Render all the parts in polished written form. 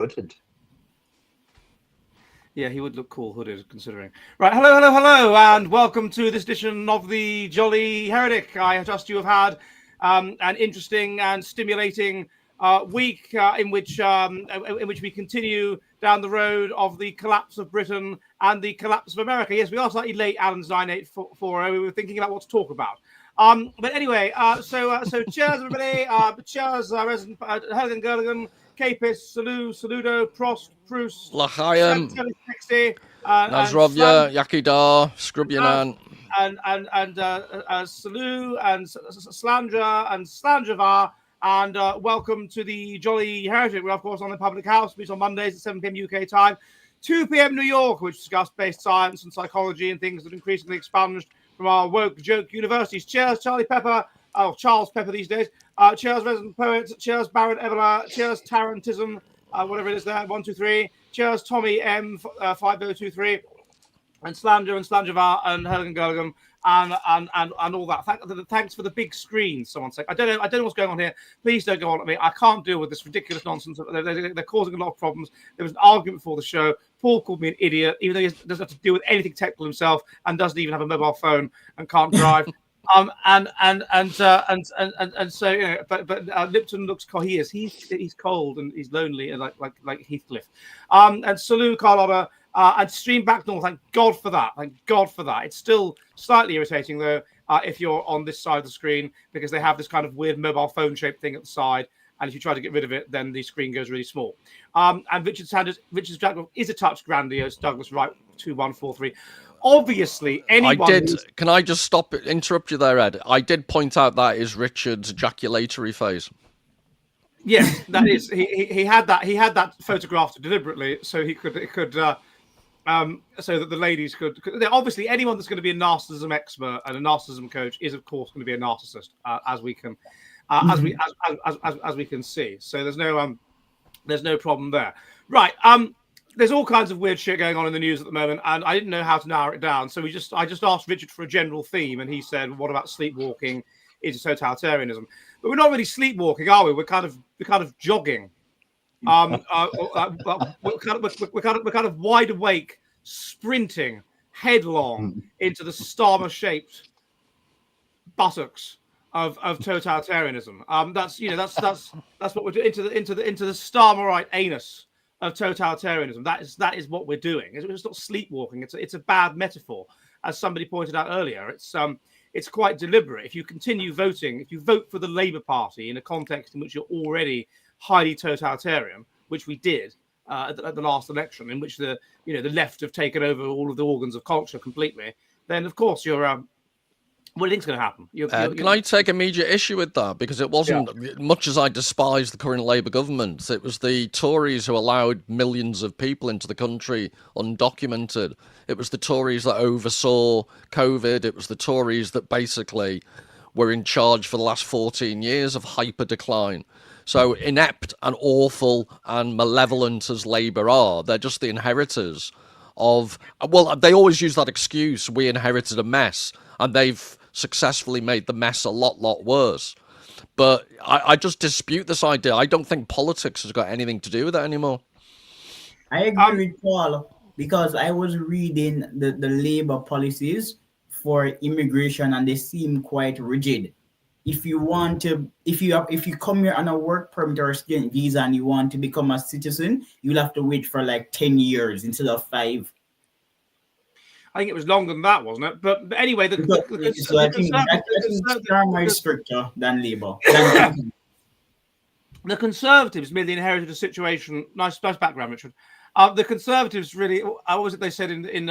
Hooded. Yeah, he would look cool hooded, considering. Right, hello, and welcome to this edition of the Jolly Heretic. I trust you have had an interesting and stimulating week in which we continue down the road of the collapse of Britain and the collapse of America. Yes, we are slightly late, Alan's 9840. We were thinking about what to talk about. But anyway, so cheers, everybody. Cheers, resident Helgen Gurligan. Capis, Saludo, Prost, Proust, L'chaim, 60, Nazrovia, Yakidar, Scrubyanan. And Salu and Slandra and Slandravar, and welcome to the Jolly Heretic. We're of course on the Public House, meets on Mondays at 7 p.m. UK time, 2 p.m. New York, which discuss based science and psychology and things that are increasingly expunged from our woke joke universities. Cheers, Charlie Pepper. Oh, Charles Pepper these days. Cheers, Resident Poet. Cheers, Baron Evela. Cheers, Tarantism. Whatever it is there. 1, 2, 3. Cheers, Tommy M. 5023. And Slander and Slandravar and Helgen Gurgum and all that. Thanks for the big screen. Someone said, I don't know what's going on here. Please don't go on at me. I can't deal with this ridiculous nonsense. They're causing a lot of problems. There was an argument before the show. Paul called me an idiot, even though he doesn't have to deal with anything technical himself and doesn't even have a mobile phone and can't drive. And so, you know, but Lipton looks cold. He's cold and he's lonely and like Heathcliff. And Salu Carlotta and Stream Back North. Thank God for that. Thank God for that. It's still slightly irritating though if you're on this side of the screen because they have this kind of weird mobile phone shaped thing at the side. And if you try to get rid of it, then the screen goes really small. And Richard Jack is a touch grandiose. Douglas Wright 2143. Obviously, anyone. Can I just interrupt you there, Ed? I did point out that is Richard's ejaculatory phase. Yes, that is. He had that photographed deliberately so so that the ladies could. Obviously, anyone that's going to be a narcissism expert and a narcissism coach is, of course, going to be a narcissist, as we can, as we can see. So there's no problem there, right? There's all kinds of weird shit going on in the news at the moment, and I didn't know how to narrow it down. So I just asked Richard for a general theme, and he said, "What about sleepwalking into totalitarianism?" But we're not really sleepwalking, are we? We're kind of jogging. We're kind of wide awake, sprinting headlong into the starmer-shaped buttocks of totalitarianism. That's what we're doing into the starmerite anus of totalitarianism. That is what we're doing. It's not sleepwalking. It's a bad metaphor, as somebody pointed out earlier. It's quite deliberate. If you continue voting, if you vote for the Labour Party in a context in which you're already highly totalitarian, which we did at the last election, in which the left have taken over all of the organs of culture completely, then of course you're. What do you think's going to happen? Can I take immediate issue with that? Because it wasn't, much as I despise the current Labour government, it was the Tories who allowed millions of people into the country undocumented. It was the Tories that oversaw COVID. It was the Tories that basically were in charge for the last 14 years of hyper decline. So inept and awful and malevolent as Labour are, they're just the inheritors of, well, they always use that excuse, we inherited a mess, and they've successfully made the mess a lot worse. But I just dispute this idea. I don't think politics has got anything to do with it anymore. I agree with Paul, because I was reading the Labour policies for immigration and they seem quite rigid. If you come here on a work permit or a student visa and you want to become a citizen, you'll have to wait for like 10 years instead of 5. I think it was longer than that, wasn't it? But anyway, the more stricter than Labour. The Conservatives merely inherited a situation. Nice background, Richard. The Conservatives really. What was it they said in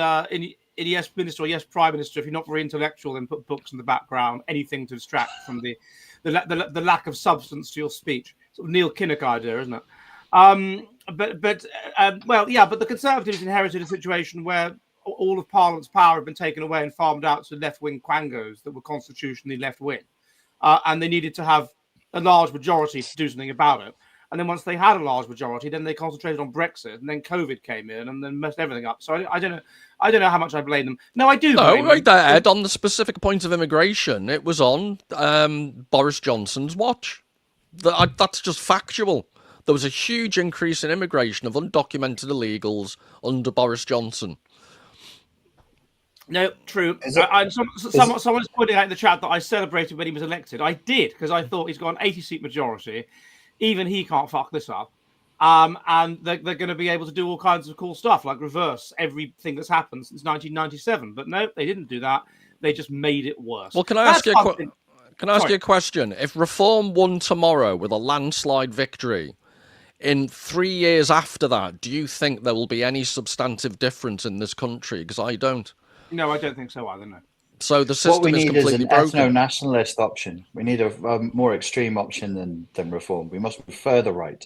Yes Minister or Yes Prime Minister? If you're not very intellectual, then put books in the background. Anything to distract from the lack of substance to your speech. Sort of Neil Kinnock idea, isn't it? But the Conservatives inherited a situation where all of Parliament's power had been taken away and farmed out to left-wing quangos that were constitutionally left-wing. And they needed to have a large majority to do something about it. And then once they had a large majority, then they concentrated on Brexit, and then COVID came in and then messed everything up. So I don't know how much I blame them. No, I do. No, right there, Ed, on the specific point of immigration, it was on Boris Johnson's watch. That's just factual. there was a huge increase in immigration of undocumented illegals under Boris Johnson. No, true. Someone's pointing out in the chat that I celebrated when he was elected. I did, because I thought he's got an 80-seat majority. Even he can't fuck this up. And they're going to be able to do all kinds of cool stuff, like reverse everything that's happened since 1997. But no, they didn't do that. They just made it worse. Well, can I ask you a question? If Reform won tomorrow with a landslide victory, in 3 years after that, do you think there will be any substantive difference in this country? Because I don't. No, I don't think so either, no. So the system is completely broken. What we need is an ethno-nationalist option. We need a more extreme option than Reform. We must be further right.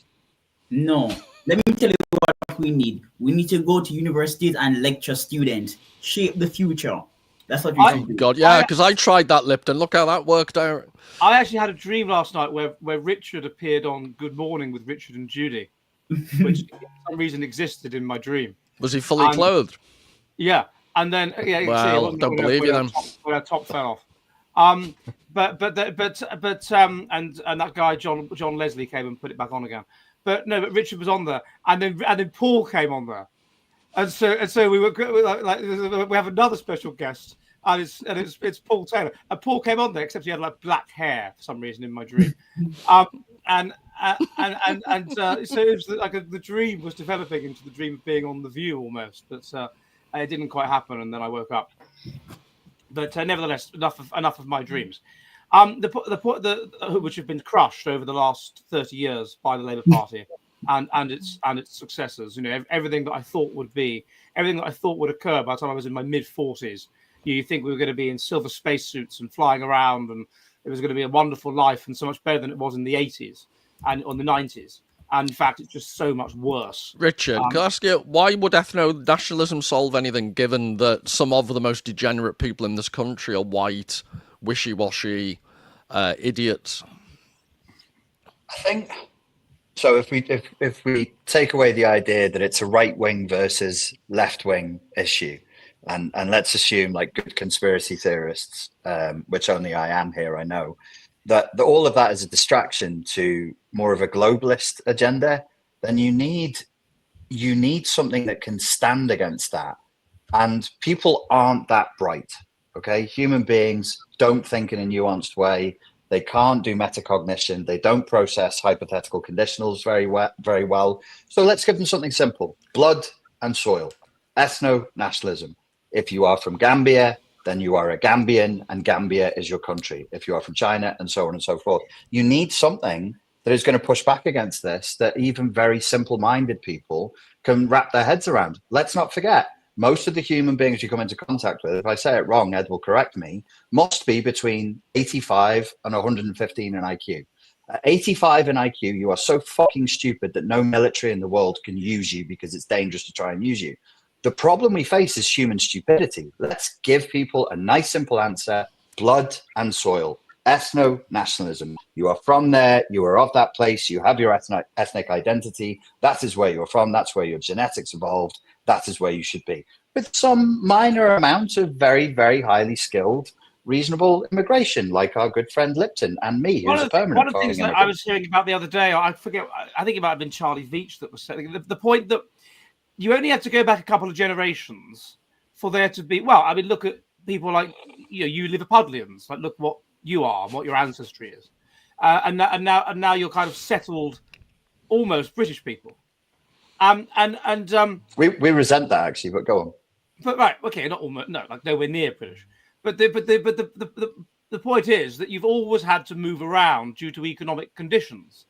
No. Let me tell you what we need. We need to go to universities and lecture students. Shape the future. That's what we should do. God, yeah, because I tried that, Lipton. Look how that worked out. I actually had a dream last night where Richard appeared on Good Morning with Richard and Judy, which for some reason existed in my dream. Was he fully clothed? Yeah. And then, well, don't believe you then. When our top fell off. But that guy John Leslie came and put it back on again. But no, but Richard was on there, and then Paul came on there, and so we we have another special guest, and it's Paul Taylor, and Paul came on there, except he had like black hair for some reason in my dream, so it was like the dream was developing into the dream of being on The View almost, but. It didn't quite happen, and then I woke up. But nevertheless, enough of my dreams. Which have been crushed over the last 30 years by the Labour Party and its successors. You know, everything that I thought would occur by the time I was in my mid-40s. You think we were going to be in silver spacesuits and flying around, and it was going to be a wonderful life and so much better than it was in the 80s and on the 90s. And in fact, it's just so much worse. Richard, can I ask you, why would ethno-nationalism solve anything, given that some of the most degenerate people in this country are white, wishy-washy idiots? I think so. If we take away the idea that it's a right-wing versus left-wing issue, and let's assume, like good conspiracy theorists, which only I am here, I know, that all of that is a distraction to more of a globalist agenda, then you need something that can stand against that. And people aren't that bright, okay? Human beings don't think in a nuanced way. They can't do metacognition. They don't process hypothetical conditionals very well. So let's give them something simple: blood and soil, ethno-nationalism. If you are from Gambia, then you are a Gambian, and Gambia is your country. If you are from China, and so on and so forth. You need something that is going to push back against this, that even very simple-minded people can wrap their heads around. Let's not forget, most of the human beings you come into contact with, if I say it wrong, Ed will correct me, must be between 85 and 115 in IQ. At 85 in IQ, you are so fucking stupid that no military in the world can use you because it's dangerous to try and use you. The problem we face is human stupidity. Let's give people a nice, simple answer: blood and soil. Ethno-nationalism. You are from there. You are of that place. You have your ethnic identity. That is where you're from. That's where your genetics evolved. That is where you should be. With some minor amount of very, very highly skilled, reasonable immigration, like our good friend Lipton and me, who's a permanent. One of the things that I was hearing about the other day, I forget, I think it might have been Charlie Veach that was saying the point that you only have to go back a couple of generations for there to be, well, I mean, look at people like, you Liverpudlians, like look what you are and what your ancestry is. And now you're kind of settled, almost British people. We resent that, actually, but go on. But right, okay, not almost, no, like nowhere near British. But the point is that you've always had to move around due to economic conditions.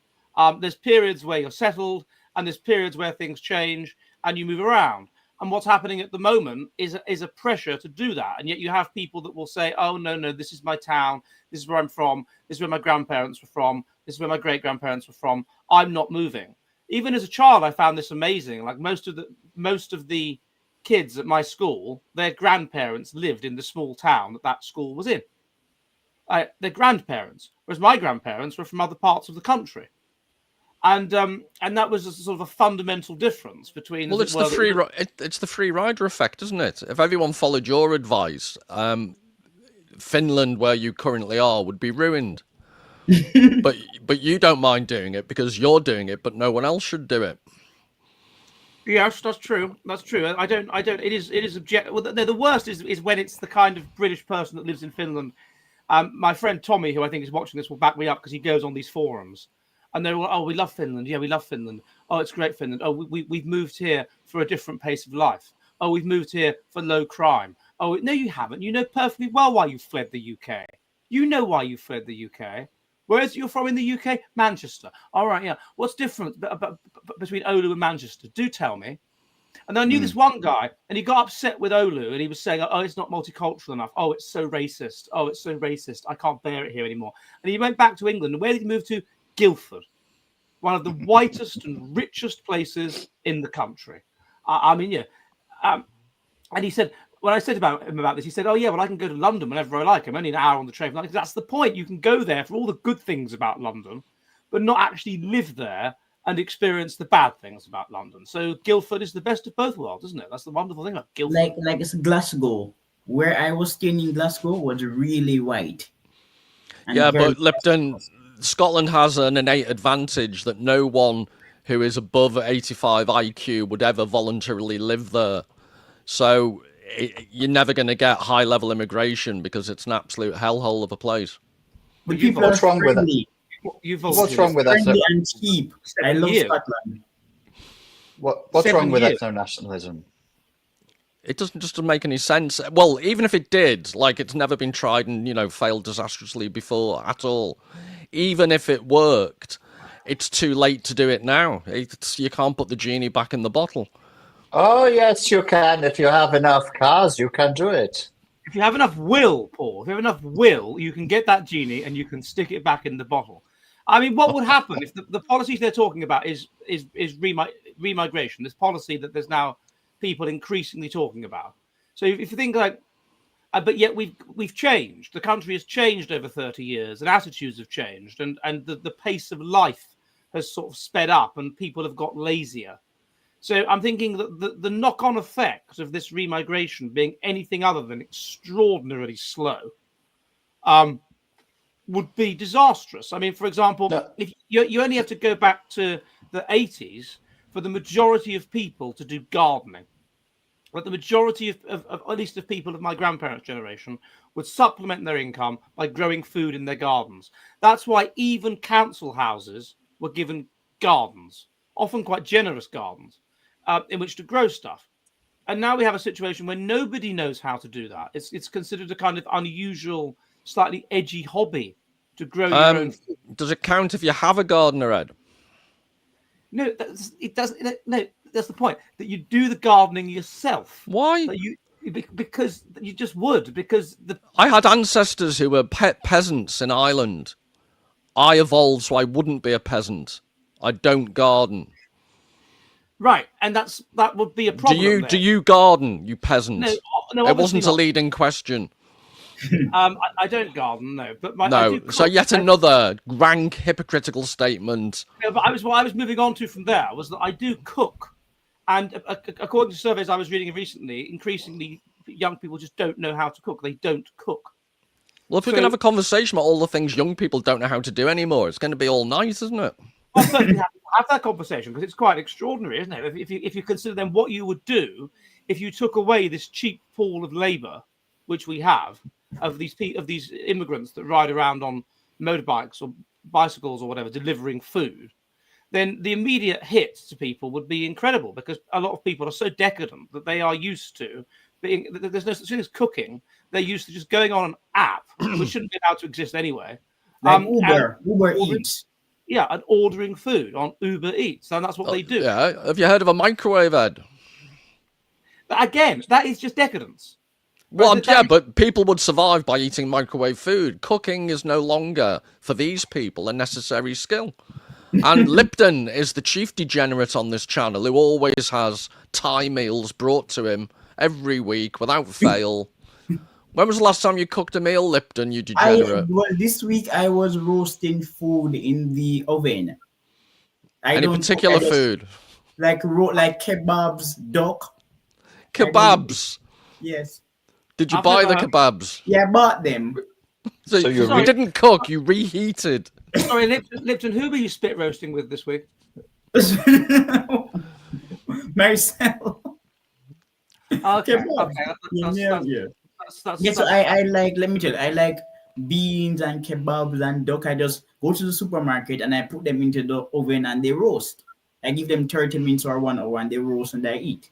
There's periods where you're settled, and there's periods where things change, and you move around. And what's happening at the moment is a pressure to do that. And yet you have people that will say, oh, no, this is my town. This is where I'm from. This is where my grandparents were from. This is where my great-grandparents were from. I'm not moving. Even as a child, I found this amazing. Like most of the kids at my school, their grandparents lived in the small town that school was in. Their grandparents, whereas my grandparents were from other parts of the country. And that was a sort of a fundamental difference between. Well, it's the free rider effect, isn't it? If everyone followed your advice, Finland, where you currently are, would be ruined. but you don't mind doing it because you're doing it, but no one else should do it. Yes, that's true. That's true. I don't. It is object. Well, the worst is when it's the kind of British person that lives in Finland. My friend Tommy, who I think is watching this, will back me up because he goes on these forums, and they're all, "Oh, we love Finland. Yeah, we love Finland. Oh, it's great, Finland. Oh, we've moved here for a different pace of life. Oh, we've moved here for low crime. Oh, no, you haven't. You know perfectly well why you fled the UK. You know why you fled the UK. Where's you're from in the UK? Manchester. All right, yeah. What's different between Oulu and Manchester? Do tell me." And I knew this one guy, and he got upset with Oulu, and he was saying, "Oh, it's not multicultural enough. Oh, it's so racist. Oh, it's so racist. I can't bear it here anymore." And he went back to England. And where did he move to? Guildford, one of the whitest and richest places in the country. I mean, yeah. And he said, when I said about him about this, he said, "Oh yeah, well I can go to London whenever I like. I'm only an hour on the train." Like, that's the point. You can go there for all the good things about London, but not actually live there and experience the bad things about London. So Guildford is the best of both worlds, isn't it? That's the wonderful thing about Guildford. Like it's Glasgow. Where I was staying in Glasgow was really white. Yeah, but Lipton, Scotland has an innate advantage that no one who is above 85 IQ would ever voluntarily live there. So you're never going to get high-level immigration because it's an absolute hellhole of a place. But what's wrong with it? What's wrong with that? And cheap. I love Scotland. What's wrong with ethno-nationalism? It doesn't make any sense. Well, even if it did, like, it's never been tried and, failed disastrously before at all. Even if it worked, it's too late to do it now. You can't put the genie back in the bottle. Oh, yes, you can. If you have enough cars, you can do it. If you have enough will, Paul, if you have enough will, you can get that genie and you can stick it back in the bottle. I mean, what would happen if the policies they're talking about is remigration, this policy that there's now people increasingly talking about? So if you think like, but yet we've changed. The country has changed over 30 years, and attitudes have changed, and the pace of life has sort of sped up, and people have got lazier. So I'm thinking that the knock-on effect of this remigration being anything other than extraordinarily slow would be disastrous. I mean, for example, if you only have to go back to the 80s for the majority of people to do gardening. But the majority of at least of people of my grandparents' generation would supplement their income by growing food in their gardens. That's why even council houses were given gardens, often quite generous gardens, in which to grow stuff. And now we have a situation where nobody knows how to do that. It's considered a kind of unusual, slightly edgy hobby to grow your own food. Does it count if you have a gardener, Ed? No, it doesn't. No, that's the point. That you do the gardening yourself. Why? Because you just would. Because I had ancestors who were peasants in Ireland. I evolved so I wouldn't be a peasant. I don't garden. Right, and that would be a problem. Do you garden, you peasant? No, it wasn't a leading question. I don't garden, no. But so yet another rank hypocritical statement. No, but what I was moving on to from there was that I do cook, and according to surveys I was reading recently, increasingly young people just don't know how to cook. They don't cook. Well, if we can have a conversation about all the things young people don't know how to do anymore, it's going to be all nice, isn't it? I'm certainly happy to have that conversation because it's quite extraordinary, isn't it? If you consider then what you would do if you took away this cheap pool of labour, which we have, of these immigrants that ride around on motorbikes or bicycles or whatever, delivering food, then the immediate hit to people would be incredible because a lot of people are so decadent that they are used to being. There's no such thing as cooking. They're used to just going on an app, which shouldn't be allowed to exist anyway. Like Uber Eats. Yeah, and ordering food on Uber Eats, and that's what they do. Yeah, have you heard of a microwave, Ed? But again, that is just decadence. Well, but people would survive by eating microwave food. Cooking is no longer, for these people, a necessary skill. And Lipton is the chief degenerate on this channel who always has Thai meals brought to him every week without fail. When was the last time you cooked a meal, Lipton, you degenerate? This week I was roasting food in the oven. Any particular food? Like kebabs, duck. Kebabs? Yes. Did you buy the kebabs? Yeah, I bought them. So you didn't cook, you reheated. Sorry, Lipton, who were you spit roasting with this week? Myself. Okay, Yes, I like, let me tell you, I like beans and kebabs and duck. I just go to the supermarket and I put them into the oven and they roast. I give them 30 minutes or 1 hour and they roast and I eat.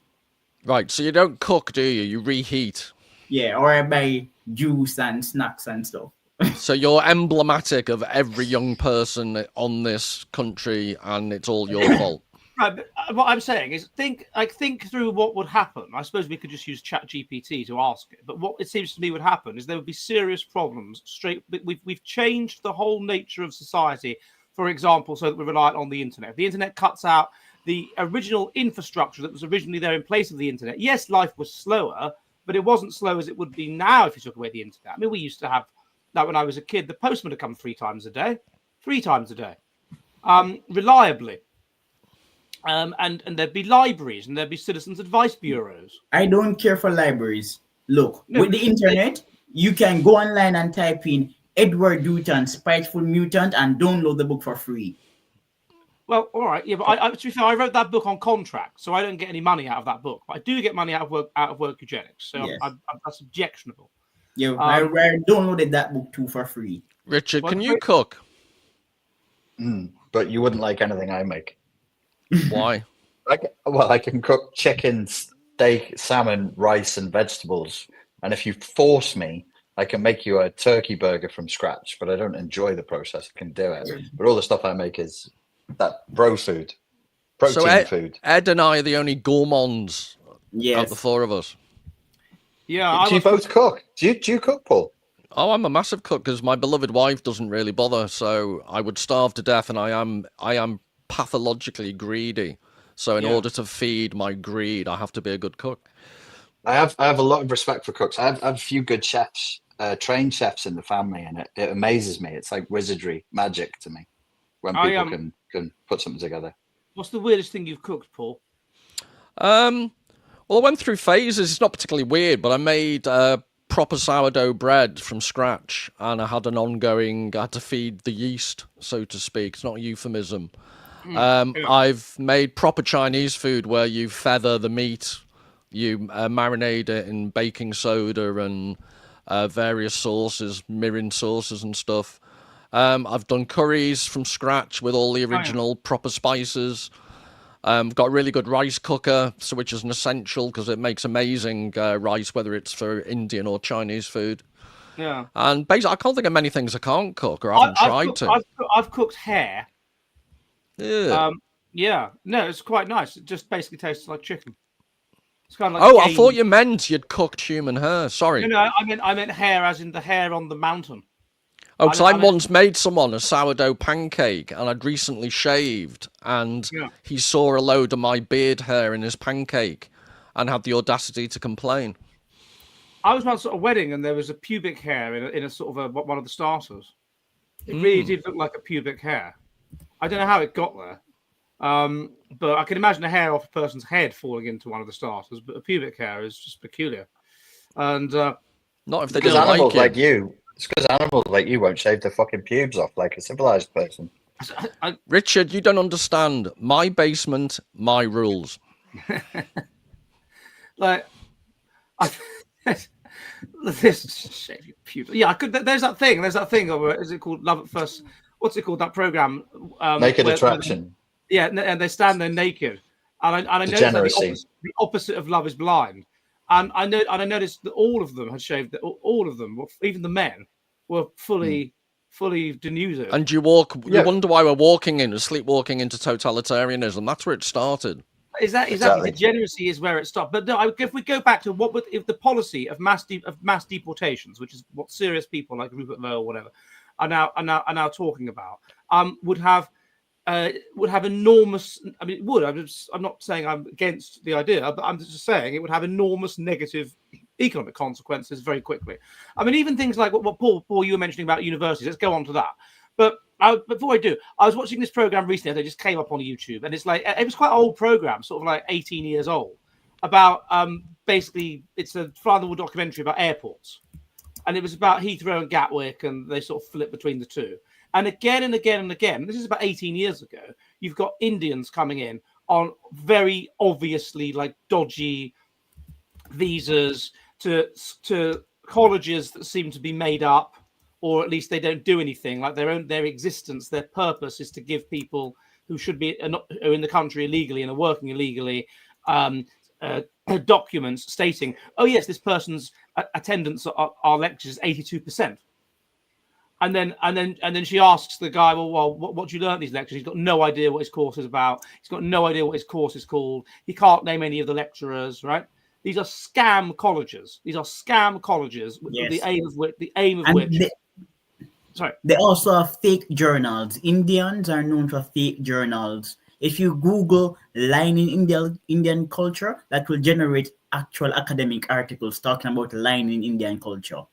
Right, so you don't cook, do you? You reheat. Yeah, or I buy juice and snacks and stuff. So you're emblematic of every young person on this country, and it's all your fault. Right, but what I'm saying is think through what would happen. I suppose we could just use ChatGPT to ask it, but what it seems to me would happen is there would be serious problems. We've changed the whole nature of society, for example, so that we're reliant on the internet. The internet cuts out the original infrastructure that was originally there in place of the internet. Yes, life was slower, but it wasn't slow as it would be now if you took away the internet. I mean, we used to have, like when I was a kid, the postman would come 3 times a day, reliably. And there'd be libraries and there'd be citizens' advice bureaus. I don't care for libraries. Look, with the internet, you can go online and type in Edward Newton, Spiteful Mutant, and download the book for free. Well, all right, yeah, but to be fair, I wrote that book on contract, so I don't get any money out of that book. But I do get money out of work eugenics, so yes. That's objectionable. Yeah, I downloaded that book too for free. Richard, can you cook? But you wouldn't like anything I make. Why? I can cook chicken, steak, salmon, rice, and vegetables. And if you force me, I can make you a turkey burger from scratch. But I don't enjoy the process. I can do it. But all the stuff I make is that bro food, protein food. Ed and I are the only gourmands out of the 4 of us. Yeah. Do you both cook? Do you cook, Paul? Oh, I'm a massive cook because my beloved wife doesn't really bother. So I would starve to death, and I am pathologically greedy, so in order to feed my greed I have to be a good cook. I have a lot of respect for cooks. I have a few good chefs, trained chefs in the family, and it amazes me. It's like wizardry, magic to me when people can put something together. What's the weirdest thing you've cooked, Paul? Well, I went through phases. It's not particularly weird, but I made proper sourdough bread from scratch, and I had to feed the yeast, so to speak. It's not a euphemism. I've made proper Chinese food where you feather the meat, you marinate it in baking soda and various sauces, mirin sauces and stuff. I've done curries from scratch with all the original proper spices. Got a really good rice cooker, which is an essential because it makes amazing rice, whether it's for Indian or Chinese food. Yeah. And basically, I can't think of many things I can't cook or haven't tried to. I've cooked hare. Yeah. No, it's quite nice. It just basically tastes like chicken. It's kind of like I thought you meant you'd cooked human hair. Sorry. No, I meant hair as in the hair on the mountain. Oh, because I once made someone a sourdough pancake, and I'd recently shaved, and he saw a load of my beard hair in his pancake and had the audacity to complain. I was once at a wedding, and there was a pubic hair in a sort of one of the starters. It really did look like a pubic hair. I don't know how it got there, but I can imagine a hair off a person's head falling into one of the starters. But a pubic hair is just peculiar, and not if they because don't animals like you. It's because animals like you won't shave their fucking pubes off like a civilized person. Richard, you don't understand. My basement, my rules. Like, this shave your pubes. Yeah, I could. There's that thing. Is it called Love at First? What's it called? That program? Naked Attraction. And they stand there naked, and I noticed that the opposite of Love is Blind, and I noticed that all of them had shaved. All of them, even the men, were fully denuded. And you wonder why we're sleepwalking into totalitarianism. That's where it started. Exactly. Degeneracy is where it stopped. But no, if we go back to if the policy of mass deportations, which is what serious people like Rupert Lowe or whatever are now talking about, would have enormous. I mean, it would. I'm not saying I'm against the idea, but I'm just saying it would have enormous negative economic consequences very quickly. I mean, even things like what Paul, you were mentioning about universities. Let's go on to that. But before I do, I was watching this program recently that just came up on YouTube, and it's like it was quite an old program, sort of like 18 years old, about basically it's a fly-on-the-wall documentary about airports. and it was about Heathrow and Gatwick, and they sort of flip between the two. And again and again and again, this is about 18 years ago, you've got Indians coming in on very obviously like dodgy visas to colleges that seem to be made up, or at least they don't do anything. Like their existence, their purpose is to give people who should be are in the country illegally and are working illegally documents stating, oh yes, this person's attendance at our lectures is 82%. And then she asks the guy, well, what do you learn at these lectures? He's got no idea what his course is about. He's got no idea what his course is called. He can't name any of the lecturers, right? These are scam colleges. These are scam colleges. Yes. The aim of which. They also have fake journals. Indians are known for fake journals. If you Google line in Indian culture, that will generate actual academic articles talking about line in Indian culture.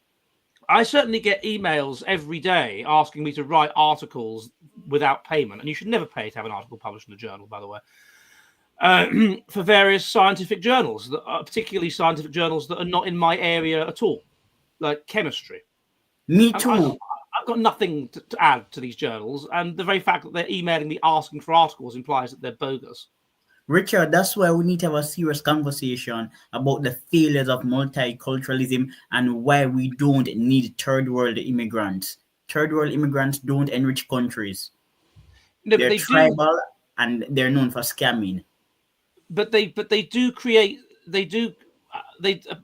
I certainly get emails every day asking me to write articles without payment, and you should never pay to have an article published in a journal, by the way, for various scientific journals, particularly scientific journals that are not in my area at all, like chemistry. Me too. I've got nothing to add to these journals, and the very fact that they're emailing me asking for articles implies that they're bogus. Richard, that's why we need to have a serious conversation about the failures of multiculturalism and why we don't need third world immigrants. Third world immigrants don't enrich countries. No, they're tribal and they're known for scamming. But they do create.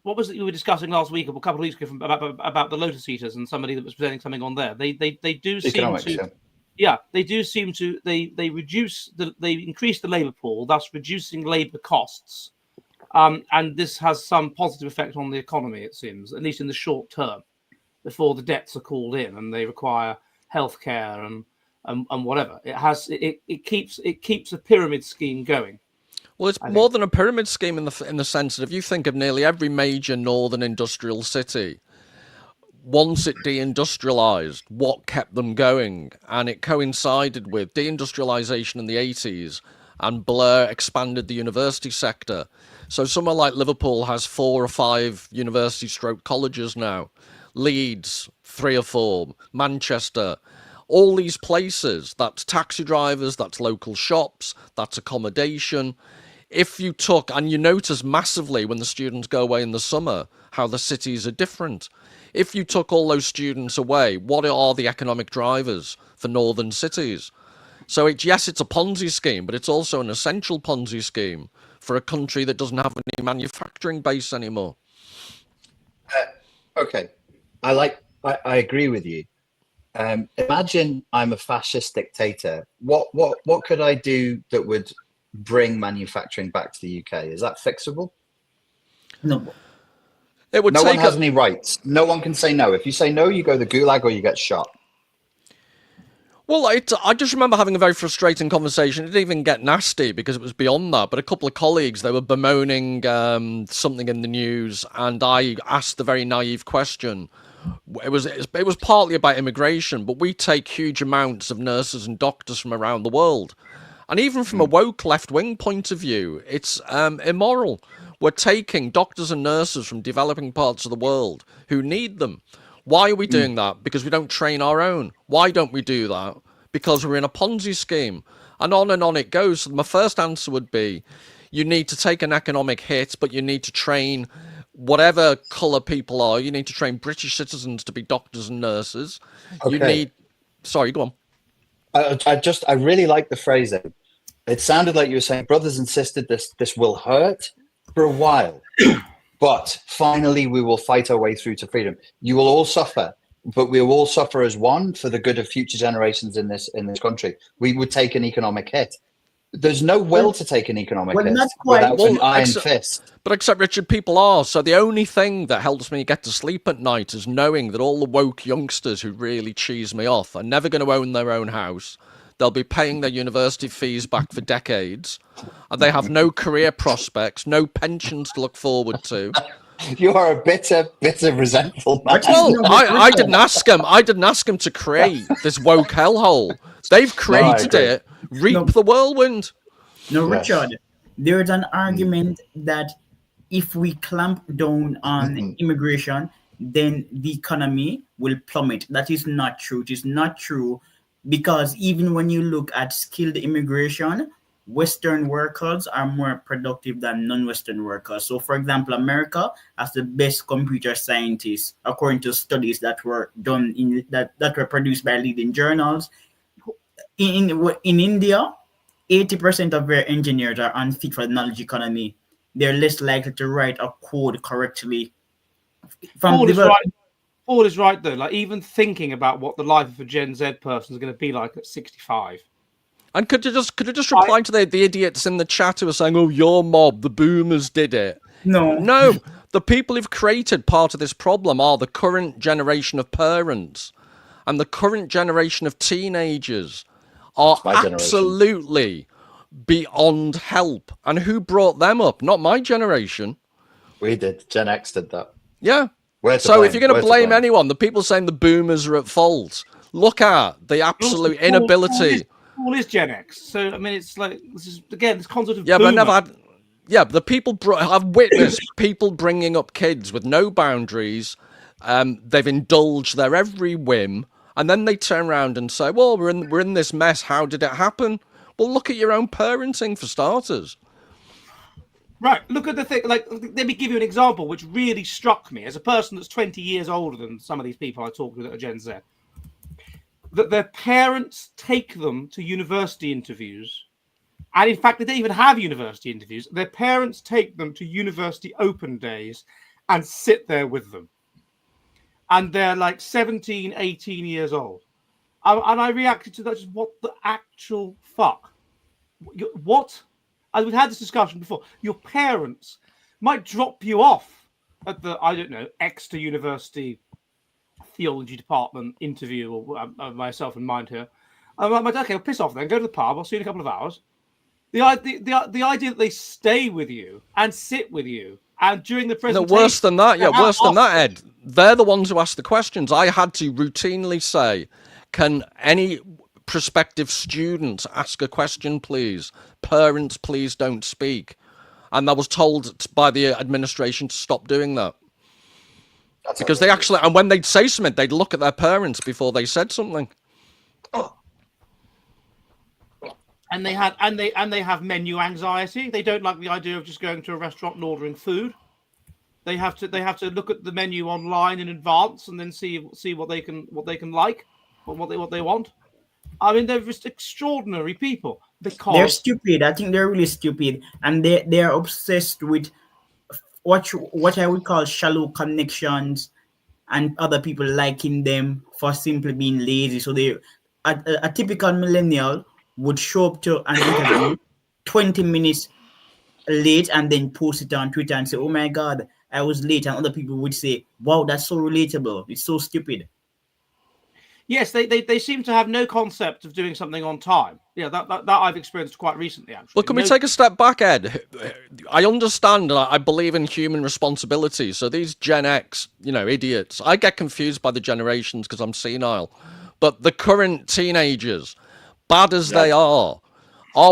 What was it you were discussing last week, or a couple of weeks ago, about the Lotus Eaters and somebody that was presenting something on there? They do seem to. Yeah, they do seem to. They increase the labour pool, thus reducing labour costs, and this has some positive effect on the economy. It seems, at least in the short term, before the debts are called in and they require healthcare and whatever. It keeps a pyramid scheme going. Well, it's more than a pyramid scheme in the sense that if you think of nearly every major northern industrial city, once it deindustrialized, what kept them going? And it coincided with deindustrialization in the 80s, and Blair expanded the university sector. So somewhere like Liverpool has 4 or 5 university/colleges now. Leeds, 3 or 4. Manchester. All these places, that's taxi drivers, that's local shops, that's accommodation. If you took, and you notice massively when the students go away in the summer, how the cities are different. If you took all those students away, what are the economic drivers for northern cities? So yes, it's a Ponzi scheme, but it's also an essential Ponzi scheme for a country that doesn't have any manufacturing base anymore. Okay, I agree with you. Imagine I'm a fascist dictator. What could I do that would bring manufacturing back to the UK? Is that fixable? No. No one has any rights. No one can say no. If you say no, you go to the gulag or you get shot. Well, I just remember having a very frustrating conversation. It didn't even get nasty because it was beyond that. But a couple of colleagues, they were bemoaning something in the news, and I asked the very naive question. It was partly about immigration, but we take huge amounts of nurses and doctors from around the world. And even from a woke left-wing point of view, it's immoral. We're taking doctors and nurses from developing parts of the world who need them. Why are we doing that? Because we don't train our own. Why don't we do that? Because we're in a Ponzi scheme. And on it goes. So my first answer would be, you need to take an economic hit, but you need to train whatever colour people are. You need to train British citizens to be doctors and nurses. Okay. Sorry, go on. I really like the phrasing. It sounded like you were saying, brothers and sisters, this will hurt for a while, but finally we will fight our way through to freedom. You will all suffer, but we will all suffer as one for the good of future generations in this country. We would take an economic hit. There's no will to take an economic hit without an iron fist. But except, Richard, people are. So the only thing that helps me get to sleep at night is knowing that all the woke youngsters who really cheese me off are never going to own their own house. They'll be paying their university fees back for decades. And they have no career prospects, no pensions to look forward to. You are a bitter, resentful man. Well, I didn't ask him. I didn't ask him to create this woke hellhole. They've created it. Reap the whirlwind. No, Richard, there's an argument that if we clamp down on immigration, then the economy will plummet. That is not true. It is not true because even when you look at skilled immigration, Western workers are more productive than non-Western workers. So, for example, America has the best computer scientists, according to studies that were done that were produced by leading journals. In India, 80% of their engineers are unfit for the knowledge economy. They're less likely to write a code correctly. Paul is right. Paul is right, though. Like, even thinking about what the life of a Gen Z person is going to be like at 65. And could you just reply to the idiots in the chat who are saying, "Oh, your mob, the boomers did it"? No. The people who've created part of this problem are the current generation of parents, and the current generation of teenagers are absolutely beyond help. And who brought them up? Not my generation. We did. Gen X did that. Yeah. So if you're going to blame anyone, the people saying the boomers are at fault, look at the absolute inability. Paul is Gen X, so I mean, it's like this concept of but boomer. I never had. Yeah, the people I've witnessed people bringing up kids with no boundaries. They've indulged their every whim, and then they turn around and say, "Well, we're in this mess. How did it happen?" Well, look at your own parenting for starters. Right, look at the thing. Like, let me give you an example which really struck me as a person that's 20 years older than some of these people I talked with at Gen Z. That their parents take them to university interviews, and in fact, they don't even have university interviews. Their parents take them to university open days and sit there with them. And they're like 17, 18 years old. And I reacted to that, just what the actual fuck? What? As we've had this discussion before, your parents might drop you off at the, I don't know, Exeter University theology department interview, or myself in mind here. I'm like, okay, well, piss off then, go to the pub, I'll see you in a couple of hours. The idea that they stay with you and sit with you, and during the presentation... No, worse than that, worse than that, Ed. They're the ones who ask the questions. I had to routinely say, can any prospective student ask a question, please? Parents, please don't speak. And I was told by the administration to stop doing that. Because they actually, and when they'd say something, they'd look at their parents before they said something. And they have menu anxiety. They don't like the idea of just going to a restaurant and ordering food. They have to look at the menu online in advance and then see what they can like, or what they want. I mean, they're just extraordinary people. Because they're stupid. I think they're really stupid, and they're obsessed with what I would call shallow connections, and other people liking them for simply being lazy. So a typical millennial would show up to an interview 20 minutes late and then post it on Twitter and say, "Oh my God, I was late," and other people would say, "Wow, that's so relatable. It's so stupid." Yes, they seem to have no concept of doing something on time. Yeah, that I've experienced quite recently, actually. Well, can we take a step back, Ed? I understand and I believe in human responsibility. So these Gen X, idiots, I get confused by the generations because I'm senile. But the current teenagers, bad as they are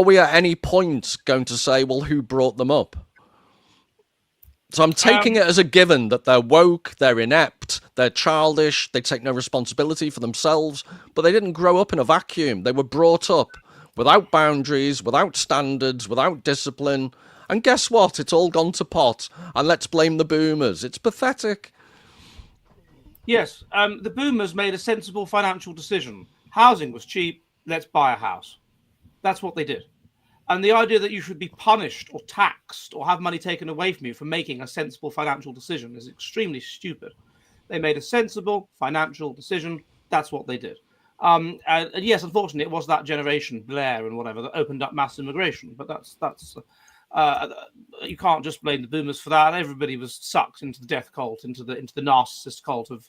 we at any point going to say, well, who brought them up? So I'm taking it as a given that they're woke, they're inept, they're childish, they take no responsibility for themselves, but they didn't grow up in a vacuum. They were brought up without boundaries, without standards, without discipline. And guess what? It's all gone to pot. And let's blame the boomers. It's pathetic. Yes, the boomers made a sensible financial decision. Housing was cheap. Let's buy a house. That's what they did. And the idea that you should be punished or taxed or have money taken away from you for making a sensible financial decision is extremely stupid. They made a sensible financial decision. That's what they did. And yes, unfortunately, it was that generation, Blair and whatever, that opened up mass immigration. But that's you can't just blame the boomers for that. Everybody was sucked into the death cult, into the narcissist cult of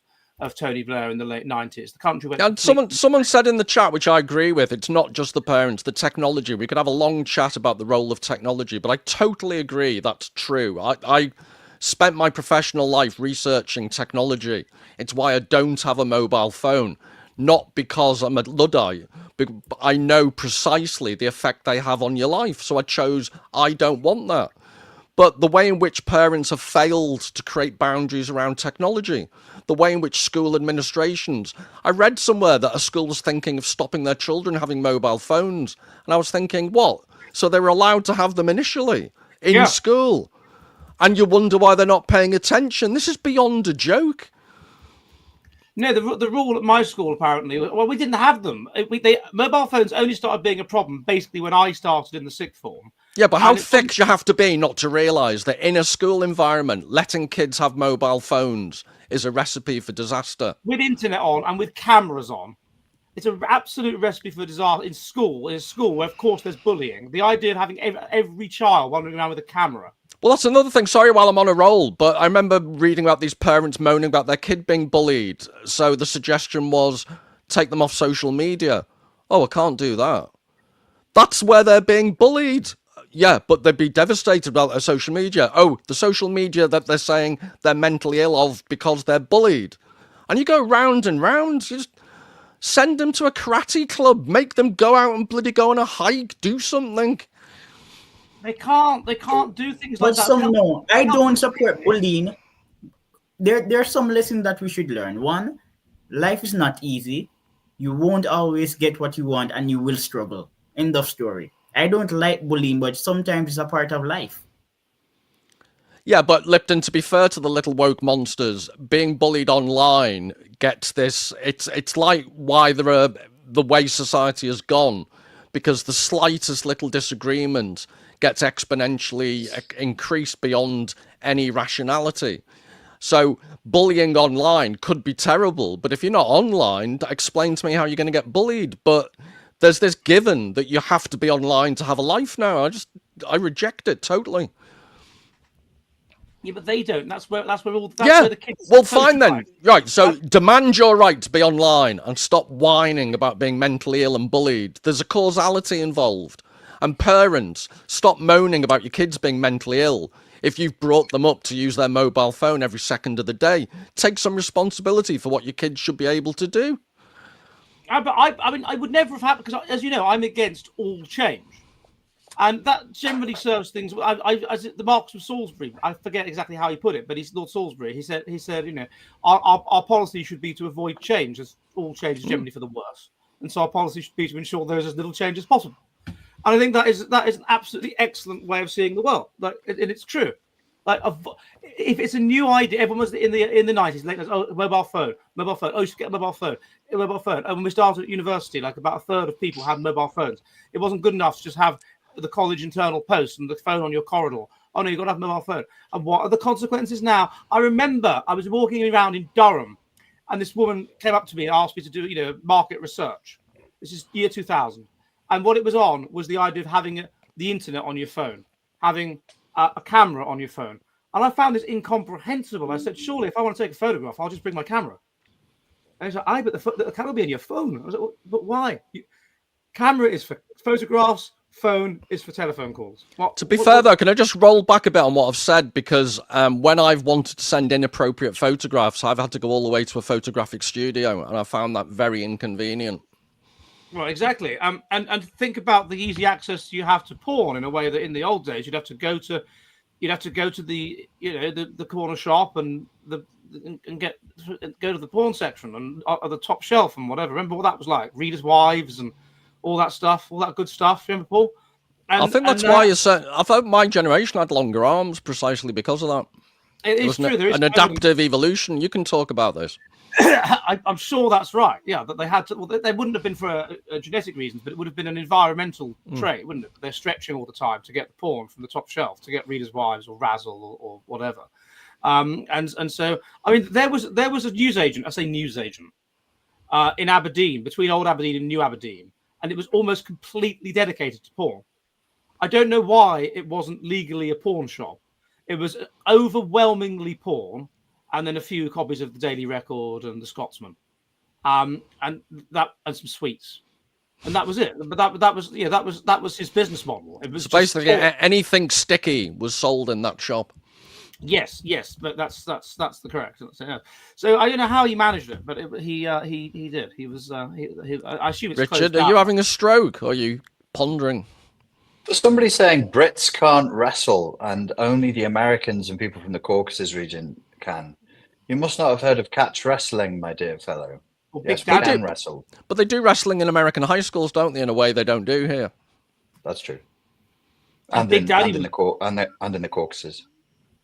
Tony Blair in the late 90s. The country went... And someone said in the chat, which I agree with, it's not just the parents, the technology. We could have a long chat about the role of technology, but I totally agree that's true. I spent my professional life researching technology. It's why I don't have a mobile phone. Not because I'm a Luddite, but I know precisely the effect they have on your life. So I chose, I don't want that. but the way in which parents have failed to create boundaries around technology, the way in which school administrations. I read somewhere that a school was thinking of stopping their children having mobile phones, and I was thinking, what? So they were allowed to have them initially in school, and you wonder why they're not paying attention. This is beyond a joke. No, the rule at my school apparently. Well, we didn't have them. Mobile phones only started being a problem basically when I started in the sixth form. Yeah, but how thick do you have to be not to realise that in a school environment, letting kids have mobile phones is a recipe for disaster? With internet on and with cameras on, it's an absolute recipe for disaster. In a school where, of course, there's bullying. The idea of having every child wandering around with a camera. Well, that's another thing. Sorry while I'm on a roll, but I remember reading about these parents moaning about their kid being bullied. So the suggestion was take them off social media. Oh, I can't do that. That's where they're being bullied. Yeah, but they'd be devastated about their social media. Oh, the social media that they're saying they're mentally ill of because they're bullied. And you go round and round. You just send them to a karate club. Make them go out and bloody go on a hike. Do something. They can't do things like that. But no, I don't support bullying. There are some lessons that we should learn. One, life is not easy. You won't always get what you want and you will struggle. End of story. I don't like bullying, but sometimes it's a part of life. Yeah, but Lipton, to be fair to the little woke monsters, being bullied online gets this. It's like why the way society has gone, because the slightest little disagreement gets exponentially increased beyond any rationality. So bullying online could be terrible, but if you're not online, explain to me how you're going to get bullied. But there's this given that you have to be online to have a life now. I reject it totally. Yeah, but they don't. That's where where the kids. Well, fine then. Right. So demand your right to be online and stop whining about being mentally ill and bullied. There's a causality involved. And parents, stop moaning about your kids being mentally ill if you've brought them up to use their mobile phone every second of the day. Take some responsibility for what your kids should be able to do. But I mean, I would never have had, because, as you know, I'm against all change. And that generally serves things. The Marquis of Salisbury, I forget exactly how he put it, but he's Lord Salisbury. He said, you know, our policy should be to avoid change, as all change is generally for the worse. And so our policy should be to ensure there is as little change as possible. And I think that is an absolutely excellent way of seeing the world. Like, and it's true. Like, if it's a new idea, everyone was in the 90s. Like, oh, mobile phone. Oh, you should get a mobile phone. And when we started at university, like about a third of people had mobile phones. It wasn't good enough to just have the college internal post and the phone on your corridor. Oh no, you've got to have a mobile phone. And what are the consequences now? I remember I was walking around in Durham, and this woman came up to me and asked me to do, you know, market research. This is year 2000. And what it was on was the idea of having the internet on your phone, having a camera on your phone. And I found this incomprehensible. I said, surely if I want to take a photograph, I'll just bring my camera. And he's like, but the camera will be on your phone. I was like, well, but why? Camera is for photographs, phone is for telephone calls. To be fair, though, can I just roll back a bit on what I've said? Because when I've wanted to send inappropriate photographs, I've had to go all the way to a photographic studio, and I found that very inconvenient. Well, exactly. And think about the easy access you have to porn in a way that in the old days you'd have to go to the, you know, the corner shop and go to the porn section and the top shelf and whatever. Remember what that was like? Readers' wives and all that stuff, all that good stuff. Remember, Paul? I think that's why you said. I thought my generation had longer arms precisely because of that. It is true. There is an adaptive evolution. You can talk about this. I'm sure that's right. Yeah, that they had to. Well, they wouldn't have been for genetic reasons, but it would have been an environmental trait, wouldn't it? They're stretching all the time to get the porn from the top shelf, to get Readers' Wives or Razzle or whatever. And so, I mean, there was a newsagent. I say newsagent in Aberdeen, between Old Aberdeen and New Aberdeen, and it was almost completely dedicated to porn. I don't know why it wasn't legally a porn shop. It was overwhelmingly porn. And then a few copies of the Daily Record and the Scotsman, and some sweets, and that was it. But that was his business model. It was so basically anything sticky was sold in that shop. Yes, but that's the correct. So I don't know how he managed it, but he did. He was. I assume it's Richard. Are you having a stroke? Or are you pondering? For somebody saying Brits can't wrestle and only the Americans and people from the Caucasus region can, you must not have heard of catch wrestling, my dear fellow. Or Yes, Big we Daddy. can wrestle. But they do wrestling in American high schools, don't they? In a way they don't do here. That's true. And Big Daddy in the Caucasus.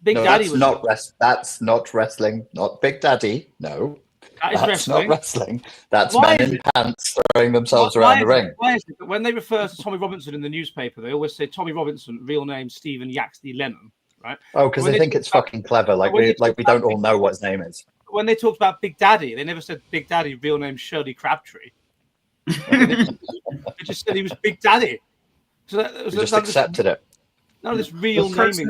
Big No, Daddy that's was not that's not wrestling. Not Big Daddy. No, that is that's wrestling. not wrestling. That's Why men is in it? pants throwing themselves Why around the is it? ring. Why is it that when they refer to Tommy Robinson in the newspaper, they always say Tommy Robinson, real name Stephen Yaxley Lennon, right? Oh, because When they think talk it's about- fucking clever. Like when they we talk don't about all know what his name is. When they talked about Big Daddy, they never said Big Daddy, real name Shirley Crabtree. They just said he was Big Daddy. So We just accepted it. None of this real naming.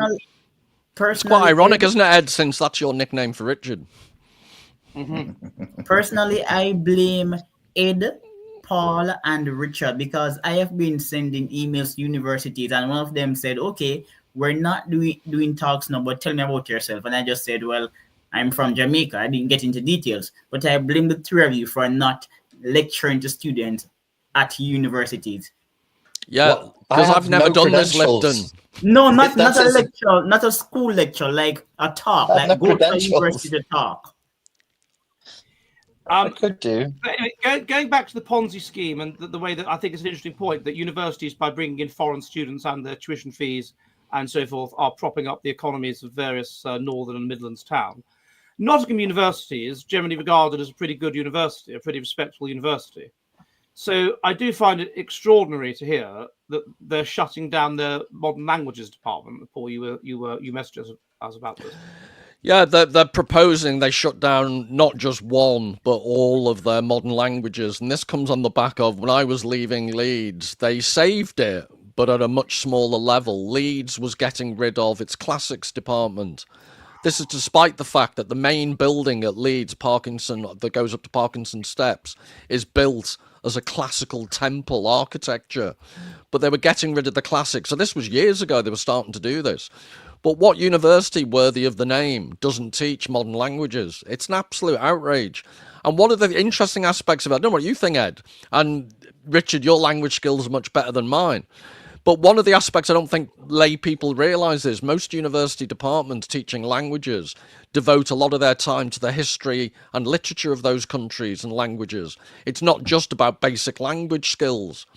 It's quite ironic, isn't it, Ed? Since that's your nickname for Richard. Mm-hmm. Personally, I blame Ed, Paul, and Richard because I have been sending emails to universities, and one of them said, "Okay, we're not doing talks now, but tell me about yourself." And I just said, "Well, I'm from Jamaica." I didn't get into details, but I blame the three of you for not lecturing to students at universities. Yeah, because I've never done this, Lipton. No, not a lecture, not a school lecture, like a talk, like go to a university to talk. I could do. Anyway, going back to the Ponzi scheme and the way that I think it's an interesting point that universities, by bringing in foreign students and their tuition fees and so forth, are propping up the economies of various northern and Midlands towns. Nottingham University is generally regarded as a pretty good university, a pretty respectable university. So I do find it extraordinary to hear that they're shutting down their modern languages department. Paul, you messaged us about this. Yeah, they're proposing they shut down not just one, but all of their modern languages. And this comes on the back of when I was leaving Leeds, they saved it, but at a much smaller level. Leeds was getting rid of its classics department. This is despite the fact that the main building at Leeds, Parkinson, that goes up to Parkinson Steps, is built as a classical temple architecture. But they were getting rid of the classics. So this was years ago they were starting to do this. But what university worthy of the name doesn't teach modern languages? It's an absolute outrage. And one of the interesting aspects of it, I don't know what you think, Ed, and Richard, your language skills are much better than mine. But one of the aspects I don't think lay people realise is most university departments teaching languages devote a lot of their time to the history and literature of those countries and languages. It's not just about basic language skills.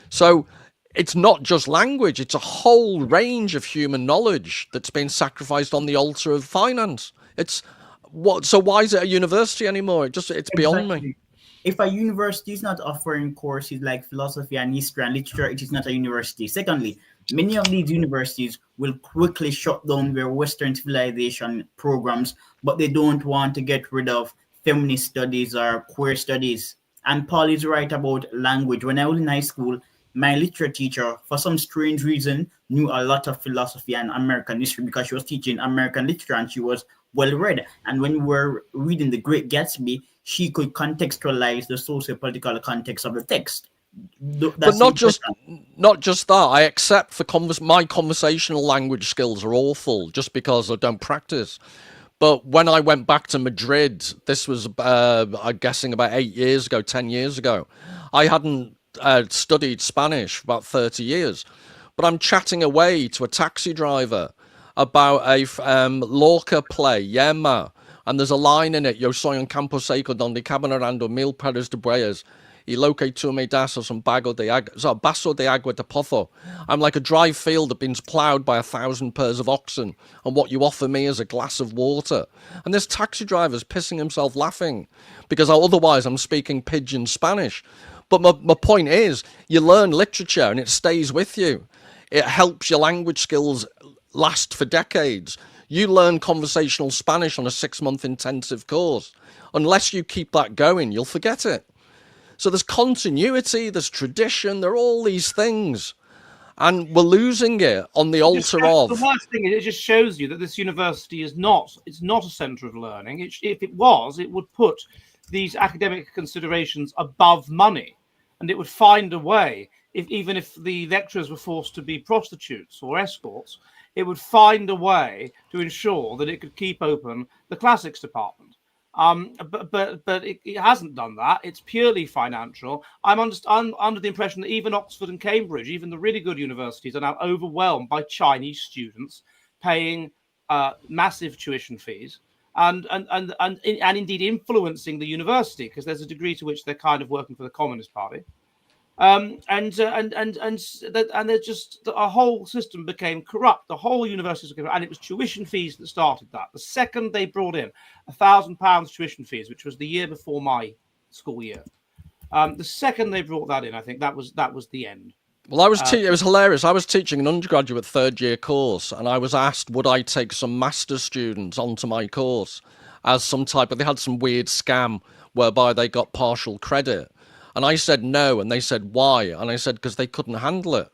So it's not just language, it's a whole range of human knowledge that's been sacrificed on the altar of finance. So why is it a university anymore? It's beyond me. If a university is not offering courses like philosophy and history and literature, it is not a university. Secondly, many of these universities will quickly shut down their Western civilization programs, but they don't want to get rid of feminist studies or queer studies. And Paul is right about language. When I was in high school, my literature teacher, for some strange reason, knew a lot of philosophy and American history because she was teaching American literature and she was well read. And when we were reading The Great Gatsby, she could contextualize the socio-political context of the text. But not just that. I accept my conversational language skills are awful just because I don't practice. But when I went back to Madrid, this was, I'm guessing about 8 years ago, 10 years ago, I hadn't studied Spanish for about 30 years. But I'm chatting away to a taxi driver about a Lorca play, Yema. And there's a line in it, Yo soy un campo seco donde caminando mil pares de bueyes y lo que tú me das es un vaso de agua de pozo. I'm like a dry field that has been ploughed by 1,000 pairs of oxen, and what you offer me is a glass of water. And this taxi driver's pissing himself laughing because otherwise I'm speaking pidgin Spanish. But my point is, you learn literature and it stays with you. It helps your language skills last for decades. You learn conversational Spanish on a 6-month intensive course. Unless you keep that going, you'll forget it. So there's continuity, there's tradition, there are all these things. And we're losing it on the altar of... The worst thing is it just shows you that this university is not a centre of learning. If it was, it would put these academic considerations above money. And it would find a way, even if the lecturers were forced to be prostitutes or escorts, it would find a way to ensure that it could keep open the classics department. But it hasn't done that. It's purely financial. I'm under the impression that even Oxford and Cambridge, even the really good universities, are now overwhelmed by Chinese students paying massive tuition fees and indeed influencing the university, because there's a degree to which they're kind of working for the Communist Party. And there's just a whole system became corrupt. The whole university became, and it was tuition fees that started that. The second they brought in £1,000 tuition fees, which was the year before my school year, the second they brought that in, I think that was the end. Well, it was hilarious. I was teaching an undergraduate third-year course, and I was asked would I take some master's students onto my course as some type of. They had some weird scam whereby they got partial credit. And I said no, and they said why? And I said because they couldn't handle it.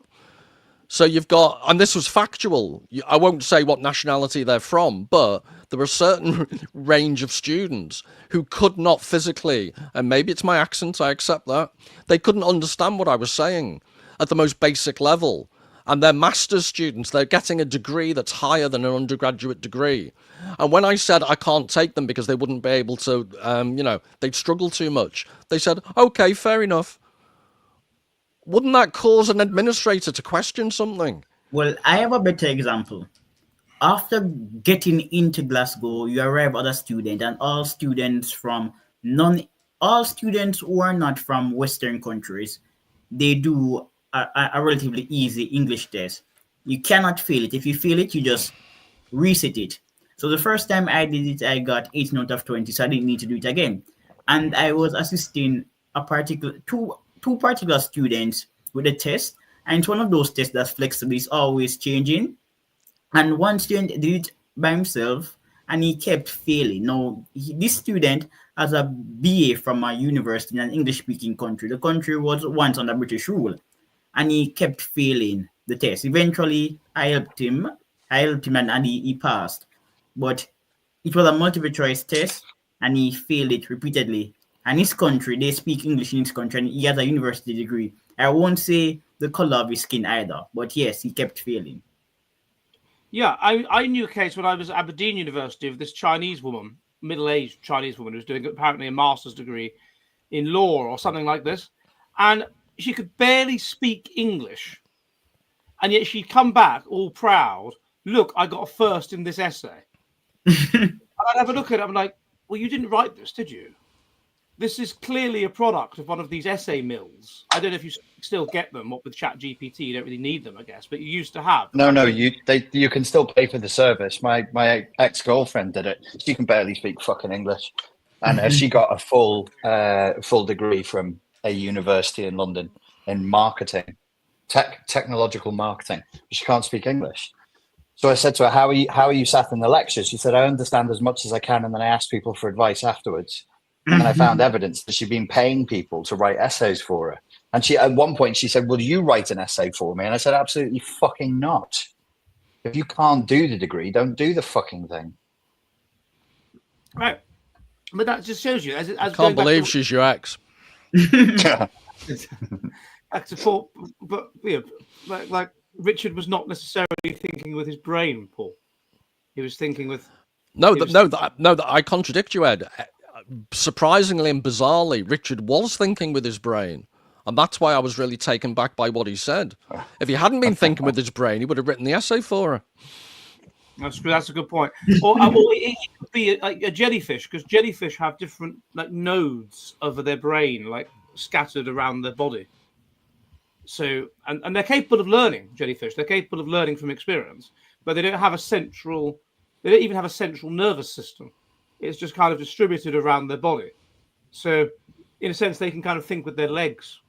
So you've got, and this was factual. I won't say what nationality they're from, but there were a certain range of students who could not physically, and maybe it's my accent, I accept that, they couldn't understand what I was saying at the most basic level. And they're master's students. They're getting a degree that's higher than an undergraduate degree. And when I said I can't take them because they wouldn't be able to, they'd struggle too much, they said, okay, fair enough. Wouldn't that cause an administrator to question something? Well, I have a better example. After getting into Glasgow, you arrive as a student, and all students who are not from Western countries, they do a relatively easy English test. You cannot fail it. If you fail it, you just reset it. So the first time I did it, I got 18 out of 20, so I didn't need to do it again. And I was assisting two particular students with a test, and it's one of those tests that's flexible, it's always changing. And one student did it by himself, and he kept failing. Now, this student has a BA from a university in an English-speaking country. The country was once under British rule, and he kept failing the test. Eventually, I helped him, and he passed. But it was a multiple choice test, and he failed it repeatedly. And his country, they speak English in his country, and he has a university degree. I won't say the color of his skin either, but yes, he kept failing. Yeah, I knew a case when I was at Aberdeen University of this Chinese woman, middle-aged Chinese woman, who was doing apparently a master's degree in law or something like this. And she could barely speak English. And yet she'd come back all proud. Look, I got a first in this essay. And I'd have a look at it. I'm like, well, you didn't write this, did you? This is clearly a product of one of these essay mills. I don't know if you still get them. What with ChatGPT, you don't really need them, I guess, but you used to have. No, you can still pay for the service. My ex-girlfriend did it. She can barely speak fucking English, and she got a full degree from a university in London in marketing, technological marketing. She can't speak English. So I said to her, "How are you sat in the lectures?" She said, "I understand as much as I can, and then I ask people for advice afterwards." And I found evidence that she'd been paying people to write essays for her. And she, at one point, she said, "Will you write an essay for me?" And I said, "Absolutely fucking not. If you can't do the degree, don't do the fucking thing." Right. But that just shows you. I can't believe she's your ex. Back to Paul, but you know, like Richard was not necessarily thinking with his brain, Paul. He was thinking with. No, I contradict you, Ed. Surprisingly and bizarrely, Richard was thinking with his brain. And that's why I was really taken back by what he said. If he hadn't been thinking with his brain, he would have written the essay for her. That's a good point. Or it could be like a jellyfish, because jellyfish have different like nodes over their brain, like scattered around their body. So, and they're capable of learning, jellyfish. They're capable of learning from experience, but they don't even have a central nervous system. It's just kind of distributed around their body. So, in a sense, they can kind of think with their legs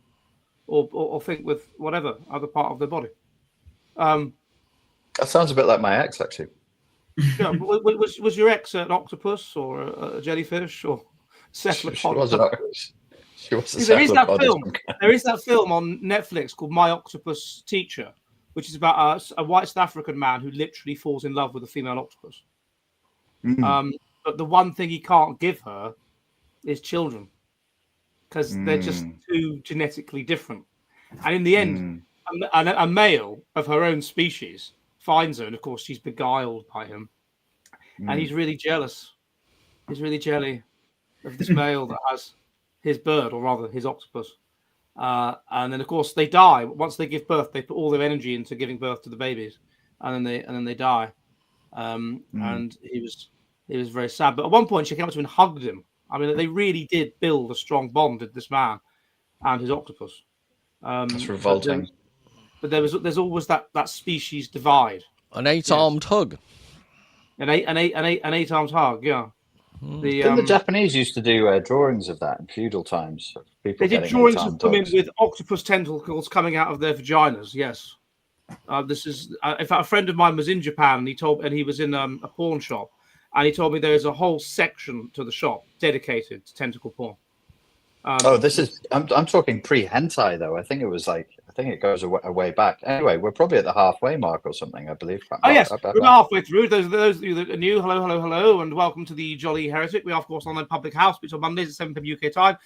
or think with whatever other part of their body. That sounds a bit like my ex, actually. Yeah, was your ex an octopus or a jellyfish or cephalopod? She was a cephalopod. There is that film on Netflix called My Octopus Teacher, which is about a white South African man who literally falls in love with a female octopus. But the one thing he can't give her is children, because they're just too genetically different. And in the end, a male of her own species finds her, and of course she's beguiled by him, and he's really jealous. He's really jelly. of this male that has his bird, or rather his octopus. And then, of course, they die once they give birth. They put all their energy into giving birth to the babies, and then they die. And he was very sad. But at one point, she came up to him and hugged him. I mean, they really did build a strong bond with this man and his octopus. That's revolting. But there's always that species divide. An 8-armed hug. An eight-armed hug. Yeah. The Japanese used to do drawings of that in feudal times. They did drawings of women with octopus tentacles coming out of their vaginas. Yes. This is in fact, a friend of mine was in Japan, and he was in a porn shop, and he told me there is a whole section to the shop dedicated to tentacle porn. I'm talking pre-hentai though. I think it goes a way back. Anyway, we're probably at the halfway mark or something, I believe. Oh yes, we're halfway through. Those of you that are new, hello, and welcome to the Jolly Heretic. We are, of course, on the Public House, which on Mondays at 7 p.m. UK time,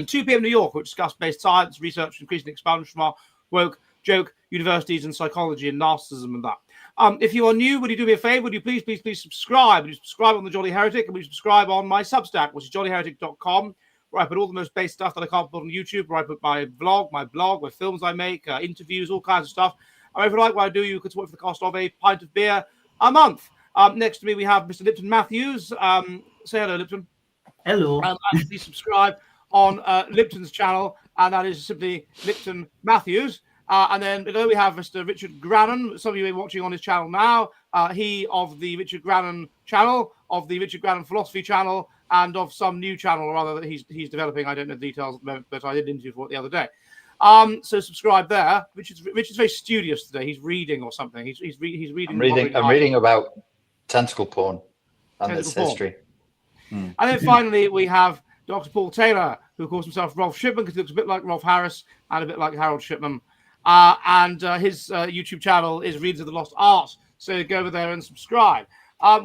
2 p.m. New York, which discuss based science, research, increasing expansion from our woke joke universities and psychology and narcissism and that. If you are new, would you do me a favor? Would you please subscribe? Would you subscribe on the Jolly Heretic, and would you subscribe on my Substack, which is jollyheretic.com, where I put all the most base stuff that I can't put on YouTube, where I put my blog, where films I make, interviews, all kinds of stuff. And if you like what I do, you can support for the cost of a pint of beer a month. Next to me, we have Mr. Lipton Matthews. Say hello, Lipton. Hello. And please subscribe on Lipton's channel, and that is simply Lipton Matthews. And then below we have Mr. Richard Grannon. Some of you are watching on his channel now. He of the Richard Grannon channel, of the Richard Grannon Philosophy channel, and of some new channel or other that he's developing. I don't know the details at the moment, but I did an interview for it the other day. So subscribe there. Richard's very studious today. He's reading or something. He's reading. I'm reading about tentacle porn and its history. And then finally we have Dr. Paul Taylor, who calls himself Rolf Shipman because he looks a bit like Rolf Harris and a bit like Harold Shipman. And his YouTube channel is Readers of the Lost Art. So go over there and subscribe.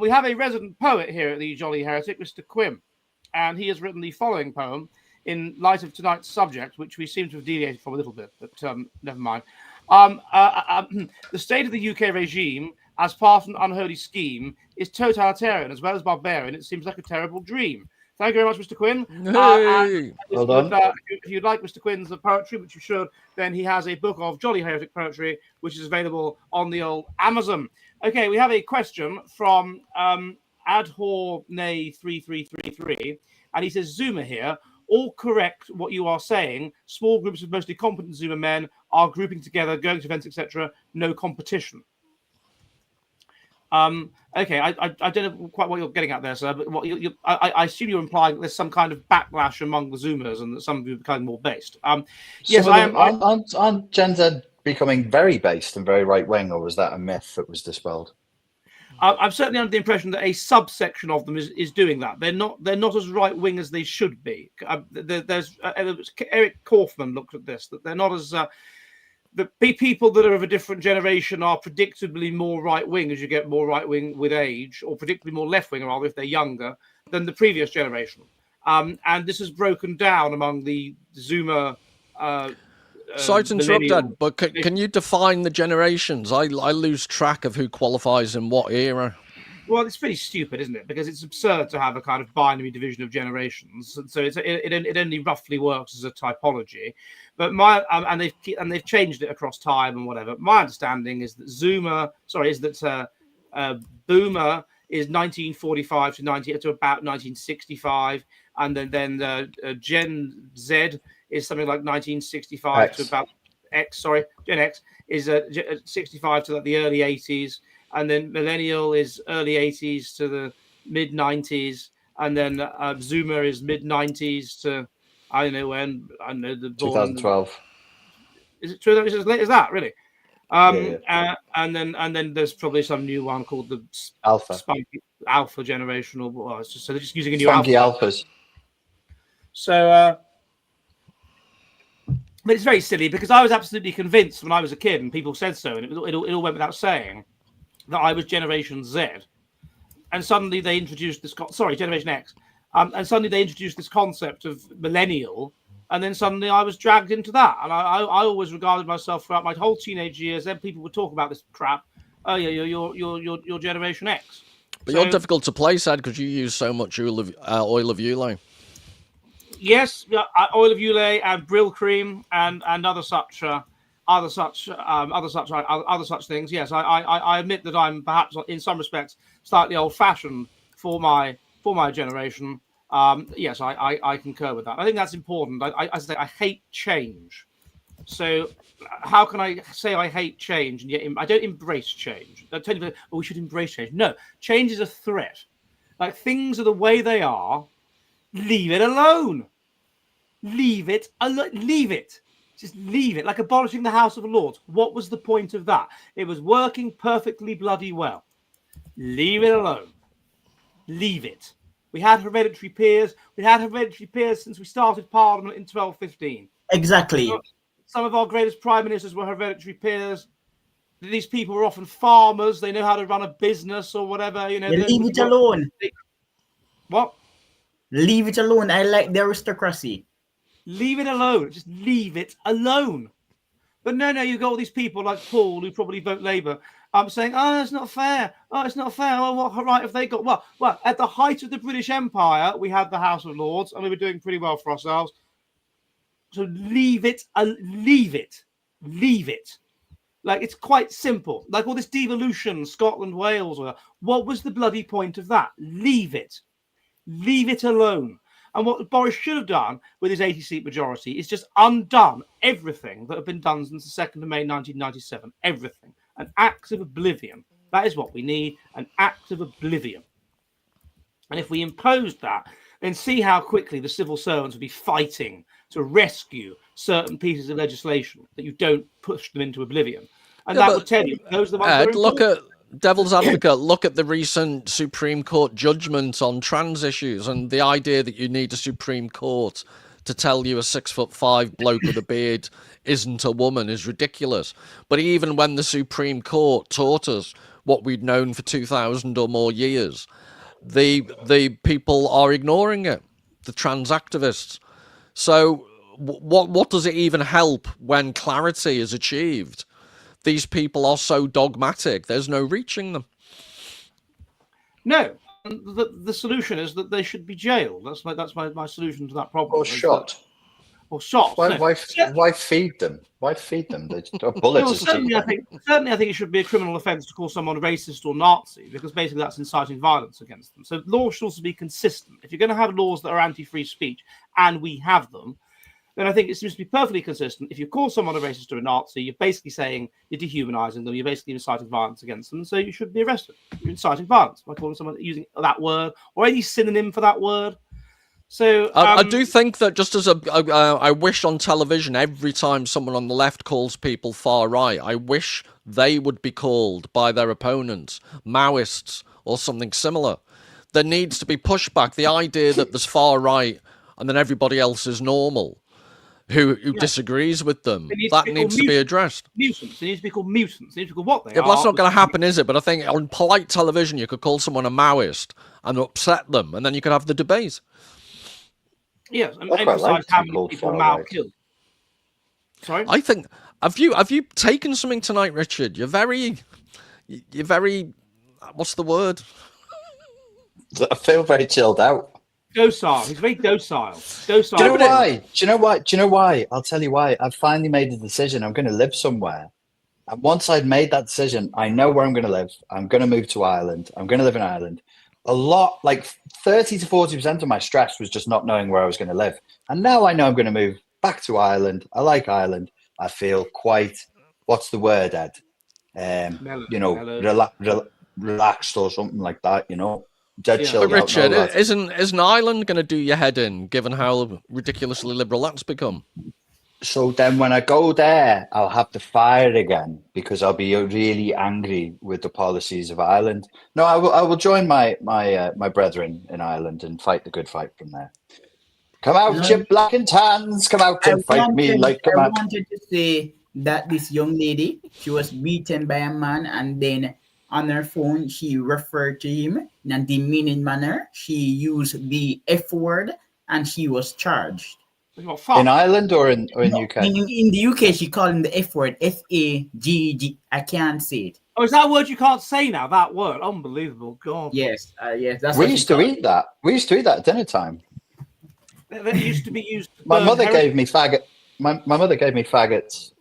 We have a resident poet here at the Jolly Heretic, Mr. Quim, and he has written the following poem in light of tonight's subject, which we seem to have deviated from a little bit, but never mind. The state of the UK regime, as part of an unholy scheme, is totalitarian as well as barbarian. It seems like a terrible dream. Thank you very much, Mr. Quinn. Hey. Well done. If you'd like Mr. Quinn's poetry, which you should, then he has a book of Jolly Heretic poetry, which is available on the old Amazon. Okay, we have a question from Adhornay3333, and he says, Zoomer here, all correct what you are saying. Small groups of mostly competent Zoomer men are grouping together, going to events, etc. No competition. Okay, I don't know quite what you're getting at there, sir, but I assume you're implying that there's some kind of backlash among the Zoomers and that some of you are becoming more based. Yes, I am. Aren't Gen Z becoming very based and very right wing, or was that a myth that was dispelled? I'm certainly under the impression that a subsection of them is doing that. They're not as right wing as they should be. There's Eric Kaufman looked at this, that they're not as the people that are of a different generation are predictably more right wing as you get more right wing with age, or predictably more left wing, rather, if they're younger than the previous generation. And this has broken down among the Zoomer. Sorry to interrupt, Dad, but can you define the generations? I lose track of who qualifies in what era. Well, it's pretty stupid, isn't it? Because it's absurd to have a kind of binary division of generations, and so it only roughly works as a typology. But they've changed it across time and whatever. My understanding is that Boomer is 1945 to about 1965, and then Gen Z is something like 1965 to about Gen X is 65 to like the early 80s. And then millennial is early 80s to the mid 90s, and then Zoomer is mid 90s to I don't know when. I don't know the 2012. Is it true that it's as late as that? Really? Yeah. And then there's probably some new one called the Alpha. Spunky Alpha generation, or it's just so they're just using a new Spunky alpha. Alphas. So. But it's very silly because I was absolutely convinced when I was a kid, and people said so, and it all went without saying, that I was Generation Z, and suddenly they introduced this. Generation X, and suddenly they introduced this concept of millennial, and then suddenly I was dragged into that. And I always regarded myself throughout my whole teenage years. Then people would talk about this crap. Oh yeah, you're Generation X. But you're difficult to place, Ed, because you use so much oil of Ulay. Yes, oil of Ulay and Brill cream and other such things. Yes, I admit that I'm perhaps in some respects slightly old-fashioned for my generation. Yes, I concur with that. I think that's important. I say I hate change. So how can I say I hate change and yet I don't embrace change? Don't tell you, we should embrace change. No, change is a threat. Like, things are the way they are. Leave it alone. Leave it alone. Leave it. Just leave it. Like abolishing the House of Lords. What was the point of that? It was working perfectly bloody well. Leave it alone. Leave it. We had hereditary peers. We had hereditary peers since we started Parliament in 1215. Exactly. Some of our greatest prime ministers were hereditary peers. These people were often farmers. They know how to run a business or whatever. You know. Leave it alone. What? Leave it alone. I like the aristocracy. Leave it alone. Just leave it alone. But no, you got all these people like Paul who probably vote Labour. Saying, "Oh, it's not fair. Oh, it's not fair. Oh, what right have they got?" Well, at the height of the British Empire, we had the House of Lords, and we were doing pretty well for ourselves. So leave it. Leave it. Leave it. Like, it's quite simple. Like all this devolution, Scotland, Wales. What was the bloody point of that? Leave it. Leave it alone. And what Boris should have done with his 80-seat majority is just undone everything that had been done since the 2nd of May 1997. Everything. An act of oblivion. That is what we need. An act of oblivion. And if we imposed that, then see how quickly the civil servants would be fighting to rescue certain pieces of legislation that you don't push them into oblivion. And that would tell you those are the ones Ed, look at devil's advocate, look at the recent Supreme Court judgment on trans issues and the idea that you need a Supreme Court to tell you a 6'5" bloke with a beard isn't a woman is ridiculous. But even when the Supreme Court taught us what we'd known for 2,000 or more years, the people are ignoring it, the trans activists. So what does it even help when clarity is achieved? These people are so dogmatic, there's no reaching them. No, the solution is that they should be jailed. That's my solution to that problem. Or shot. Or shot. Why feed them? Why feed them? Bullets. Certainly, I think it should be a criminal offence to call someone racist or Nazi, because basically that's inciting violence against them. So laws should also be consistent. If you're going to have laws that are anti-free speech, and we have them, then I think it seems to be perfectly consistent. If you call someone a racist or a Nazi, you're basically saying you're dehumanizing them. You're basically inciting violence against them. So you should be arrested. You're inciting violence by calling someone using that word or any synonym for that word. So I do think that just as I wish on television every time someone on the left calls people far right, I wish they would be called by their opponents Maoists or something similar. There needs to be pushback. The idea that there's far right and then everybody else is normal who disagrees with them, that needs to be addressed. Mutants. They need to be called mutants. They need to be called what they are. But that's not going to happen, is it? But I think on polite television you could call someone a Maoist and upset them, and then you could have the debate. Yes, and emphasise how many people Mao killed. Sorry? I think have you taken something tonight, Richard? You're very what's the word? I feel very chilled out. Docile. He's very docile. Do you know why? Do you know why? I'll tell you why. I've finally made a decision. I'm going to live somewhere. And once I'd made that decision, I know where I'm going to live. I'm going to move to Ireland. I'm going to live in Ireland. A lot, like 30 to 40% of my stress was just not knowing where I was going to live. And now I know I'm going to move back to Ireland. I like Ireland. I feel quite, what's the word, Ed? Relaxed or something like that, Dead chilled. But Richard, isn't Ireland going to do your head in, given how ridiculously liberal that's become? So then when I go there, I'll have to fire again because I'll be really angry with the policies of Ireland. No, I will join my brethren in Ireland and fight the good fight from there. Come out, you black and tans. Come out and fight me like a man. I wanted to say that this young lady, she was beaten by a man, and then on her phone, she referred to him in a demeaning manner. She used the F word, and she was charged. In Ireland or in UK? In the UK, she called him the F word, F-A-G-G. I can't say it. Oh, is that a word you can't say now? That word, unbelievable. God. Yes, yes. That's We what used to eat that. We used to eat that at dinner time. That used to be used. To My burn mother heresy. gave me faggot. My mother gave me faggots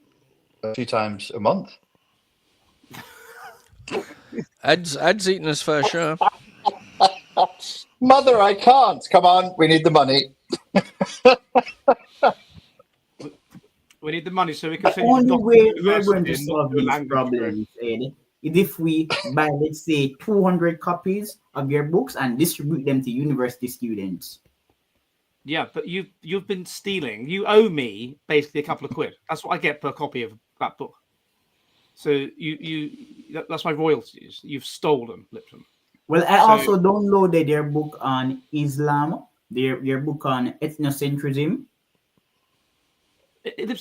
a few times a month. Ed's eating his fair share. Mother, I can't. Come on, we need the money. We need the money so we can The send you to only Doctor way we're going University to and not solve do a these language degree. problems, Ed, is if we buy, let's say, 200 copies of your books and distribute them to university students. Yeah, but you've been stealing. You owe me basically a couple of quid. That's what I get per copy of that book. So that's my royalties. You've stolen, Lipton. Well, I also downloaded their book on Islam, their book on ethnocentrism.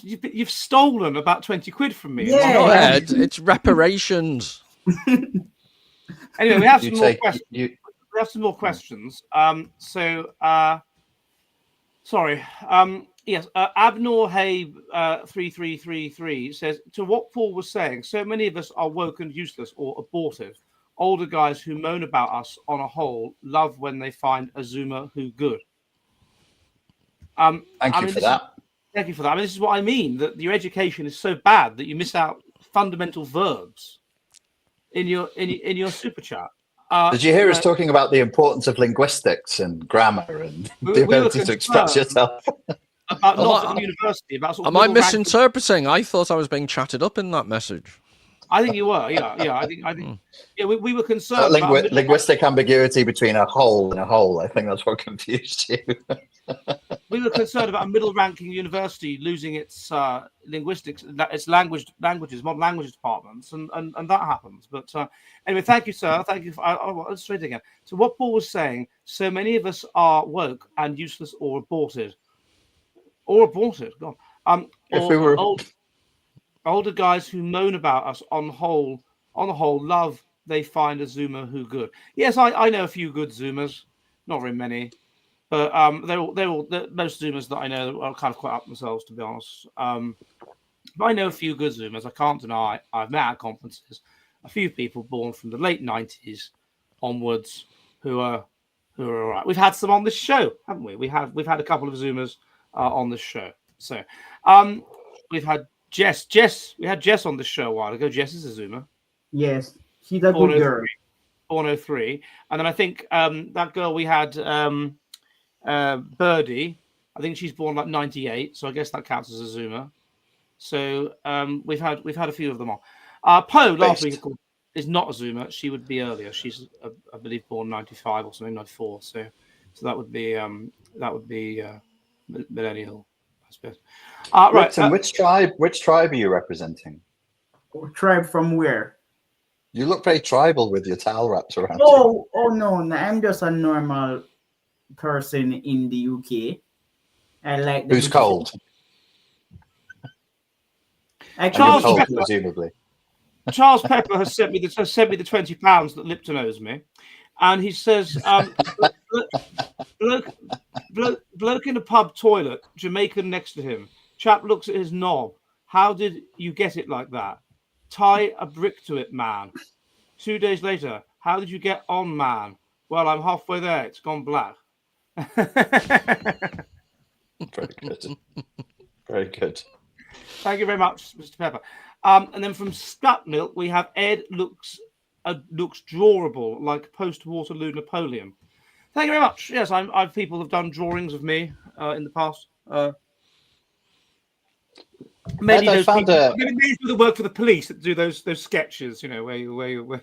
You've stolen about 20 quid from me. Yeah. No, Ed, it's reparations. Anyway, we have You some more take questions. you. We have some more questions. Sorry. Yes, Abnor Hay 3333 says, to what Paul was saying, so many of us are woke and useless or abortive. Older guys who moan about us on a whole love when they find a Zoomer who good. Thank you for that. Thank you for that. I mean, this is what I mean, that your education is so bad that you miss out fundamental verbs in your super chat. Did you hear us talking about the importance of linguistics and grammar and the ability to express yourself? About not at the university. About sort of am I misinterpreting? I thought I was being chatted up in that message. I think you were. Yeah. I think. Yeah, we were concerned about linguistic ambiguity between a whole and a whole. I think that's what confused you. We were concerned about a middle-ranking university losing its linguistics, its languages, modern languages departments, and that happens. But anyway, thank you, sir. Thank you. Let's read it again. So what Paul was saying: so many of us are woke and useless or aborted. God. If we were older guys who moan about us on the whole love they find a Zoomer who good. Yes, I know a few good Zoomers, not very many, but most Zoomers that I know are kind of quite up themselves, to be honest. But I know a few good Zoomers. I can't deny I've met at conferences a few people born from the late 90s onwards who are all right. We've had some on this show, haven't we? We've had a couple of Zoomers on the show. So we've had Jess. We had Jess on the show a while ago. Jess is a Zoomer. Yes, she's a good girl. 403. And then I think that girl we had, Birdie, I think she's born like 98, so I guess that counts as a Zoomer. So we've had a few of them on. Poe last week is not a Zoomer. She would be earlier. She's I believe born 95 or something, 94. So that would be millennial, I suppose. Right. Which tribe are you representing? Tribe from where? You look very tribal with your towel wraps around. Oh no, I'm just a normal person in the UK. I like who's cold. Charles cold, Pepper, presumably. Charles Pepper has sent me the £20 that Lipton owes me, and he says, bloke in a pub toilet, Jamaican next to him. Chap looks at his knob. How did you get it like that? Tie a brick to it, man. 2 days later, how did you get on, man? Well, I'm halfway there. It's gone black. Very good. Very good. Thank you very much, Mr. Pepper. And then from Scut Milk, we have Ed looks drawable like post-Waterloo Napoleon. Thank you very much. Yes, people have done drawings of me in the past. Maybe those people that work for the police that do those sketches, where you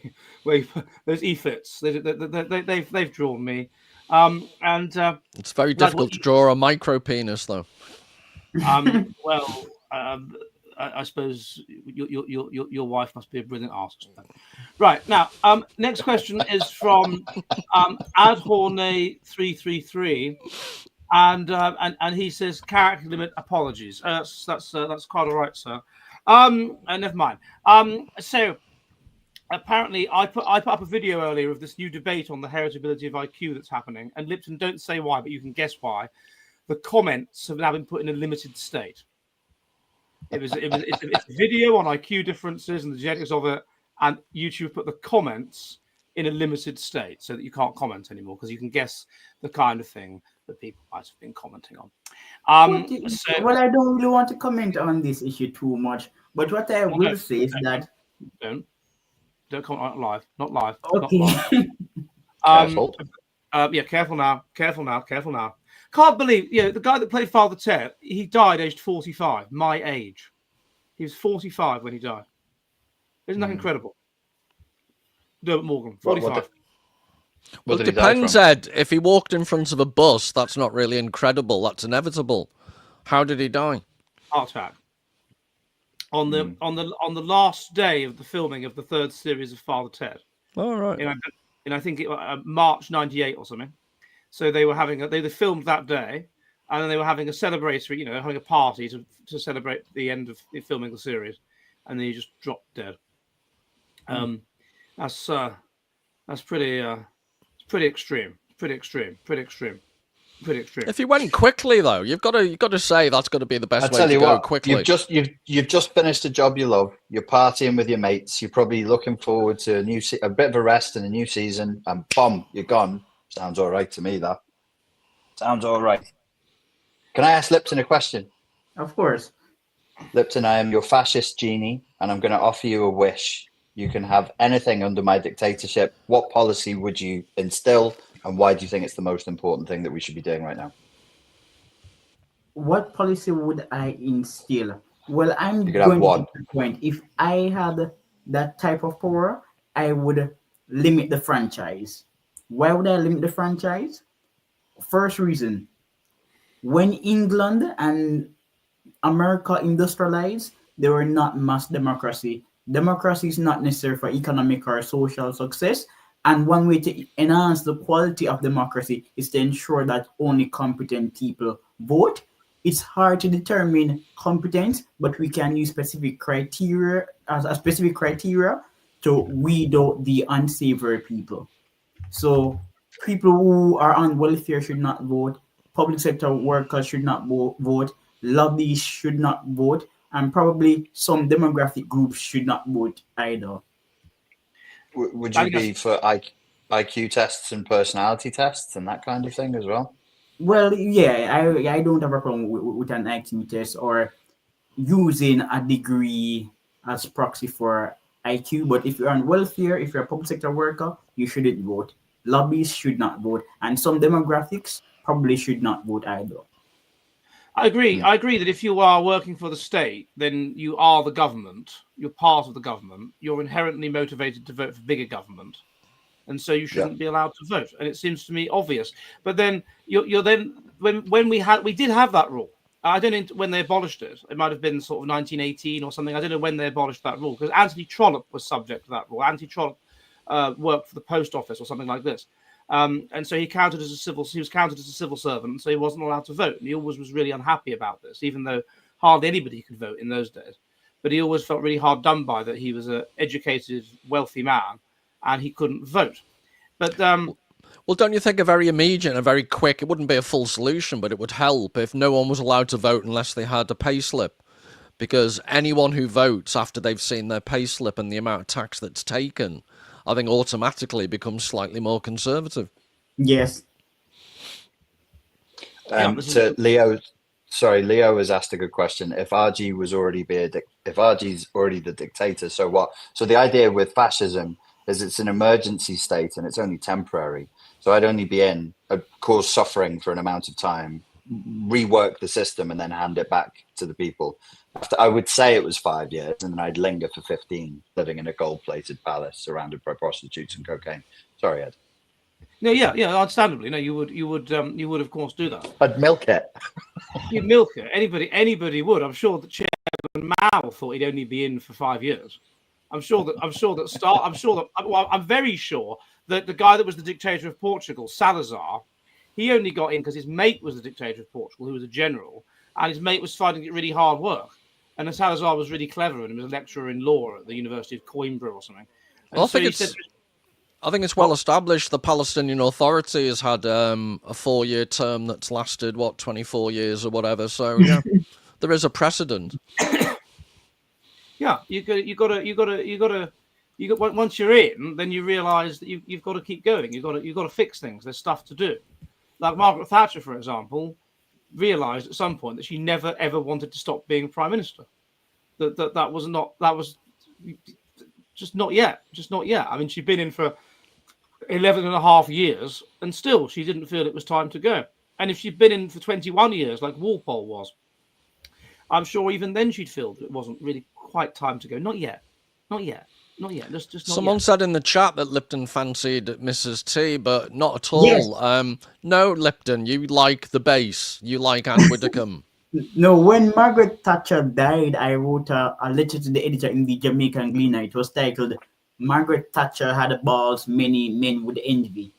those e-fits. They've drawn me, and it's very difficult to draw a micro penis, though. I suppose your wife must be a brilliant artist. Right now, next question is from Adhorne 333. And he says character limit apologies. That's quite all right, sir. Never mind. So apparently I put up a video earlier of this new debate on the heritability of IQ that's happening. And Lipton, don't say why, but you can guess why. The comments have now been put in a limited state. It's a video on IQ differences and the genetics of it, and YouTube put the comments in a limited state so that you can't comment anymore because you can guess the kind of thing that people might have been commenting on. Well, I don't really want to comment on this issue too much, but what I will say is that don't comment on it live, not live. Okay. Not live. Careful. Careful now. Can't believe, the guy that played Father Ted, he died aged 45, my age. He was 45 when he died. Isn't that incredible? Dermot Morgan, 45. Well, it depends, Ed. If he walked in front of a bus, that's not really incredible. That's inevitable. How did he die? Heart attack. On the last day of the filming of the third series of Father Ted. All right. In I think March '98 or something. So they were they filmed that day, and then they were having a celebratory, having a party to celebrate the end of filming the series, and then he just dropped dead. That's pretty extreme. Pretty extreme. If he went quickly, though, you've got to say that's got to be the best way to go quickly. You've just finished a job you love. You're partying with your mates. You're probably looking forward to a bit of a rest and a new season, and boom, you're gone. Sounds all right to me. That sounds all right. Can I ask Lipton a question? Of course. Lipton, I am your fascist genie, and I'm going to offer you a wish. You can have anything under my dictatorship. What policy would you instill, and why do you think it's the most important thing that we should be doing right now? What policy would I instill? Well, I'm you could have one. To the point. If I had that type of power, I would limit the franchise. Why would I limit the franchise? First reason, when England and America industrialized, they were not mass democracy. Democracy is not necessary for economic or social success. And one way to enhance the quality of democracy is to ensure that only competent people vote. It's hard to determine competence, but we can use specific criteria to weed out the unsavory people. So people who are on welfare should not vote. Public sector workers should not vote. Lobbyists should not vote. And probably some demographic groups should not vote either. Would you be for IQ tests and personality tests and that kind of thing as well? Well, yeah, I don't have a problem with an IQ test or using a degree as proxy for IQ. But if you're on welfare, if you're a public sector worker, you shouldn't vote. Lobbyists should not vote. And some demographics probably should not vote either. I agree. I agree that if you are working for the state, then you are the government. You're part of the government. You're inherently motivated to vote for bigger government, and so you shouldn't be allowed to vote. And it seems to me obvious. But then you're then when we did have that rule. I don't know when they abolished it. It might have been sort of 1918 or something. I don't know when they abolished that rule because Anthony Trollope was subject to that rule. Anthony Trollope worked for the post office or something like this. And so he was counted as a civil servant, so he wasn't allowed to vote. And he always was really unhappy about this, even though hardly anybody could vote in those days. But he always felt really hard done by that he was an educated, wealthy man, and he couldn't vote. But well, don't you think a very immediate and a very quick, it wouldn't be a full solution, but it would help if no one was allowed to vote unless they had a pay slip. Because anyone who votes after they've seen their pay slip and the amount of tax that's taken, I think automatically becomes slightly more conservative. Yes. So Leo has asked a good question. If RG RG's already the dictator, so what? So the idea with fascism is it's an emergency state and it's only temporary. So I'd only be cause suffering for an amount of time, rework the system, and then hand it back to the people. I would say it was 5 years, and then I'd linger for 15, living in a gold-plated palace surrounded by prostitutes and cocaine. Sorry, Ed. No, yeah, understandably, no, you would of course do that. I'd milk it. You'd milk it. Anybody would. I'm sure that Chairman Mao thought he'd only be in for 5 years. I'm very sure that the guy that was the dictator of Portugal, Salazar, he only got in because his mate was the dictator of Portugal, who was a general, and his mate was finding it really hard work. And Salazar was really clever and he was a lecturer in law at the University of Coimbra or something. Well, I think it's well established the Palestinian Authority has had a 4-year term that's lasted 24 years or whatever. So yeah, there is a precedent. Yeah, you got to. once you're in, then you realise that you've got to keep going. You've got to fix things. There's stuff to do. Like Margaret Thatcher, for example, realised at some point that she never ever wanted to stop being prime minister. That was just not yet. I mean, she'd been in for 11 and a half years, and still she didn't feel it was time to go. And if she'd been in for 21 years, like Walpole was, I'm sure even then she'd feel that it wasn't really quite time to go. Not yet. Just not Someone yet. said in the chat that Lipton fancied Mrs. T, but not at all. Yes. No, Lipton, you like the base. You like Anne Widdecombe. No, when Margaret Thatcher died, I wrote a letter to the editor in the Jamaican Gleaner. It was titled, Margaret Thatcher had balls many men would envy.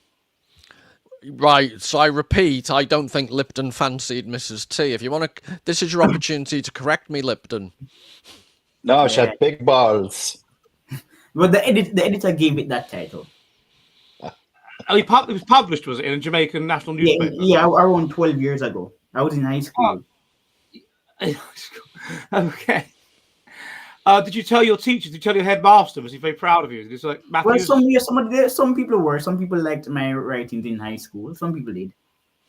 Right, so I repeat, I don't think Lipton fancied Mrs. T. If you want to, this is your opportunity to correct me, Lipton. No, she had big balls. But the editor gave it that title. It was published, was it, in a Jamaican national newspaper? Yeah, around 12 years ago. I was in high school. Okay. Did you tell your teacher? Did you tell your headmaster? Was he very proud of you? It's like Matthews. Well, some people were. Some people liked my writings in high school. Some people did.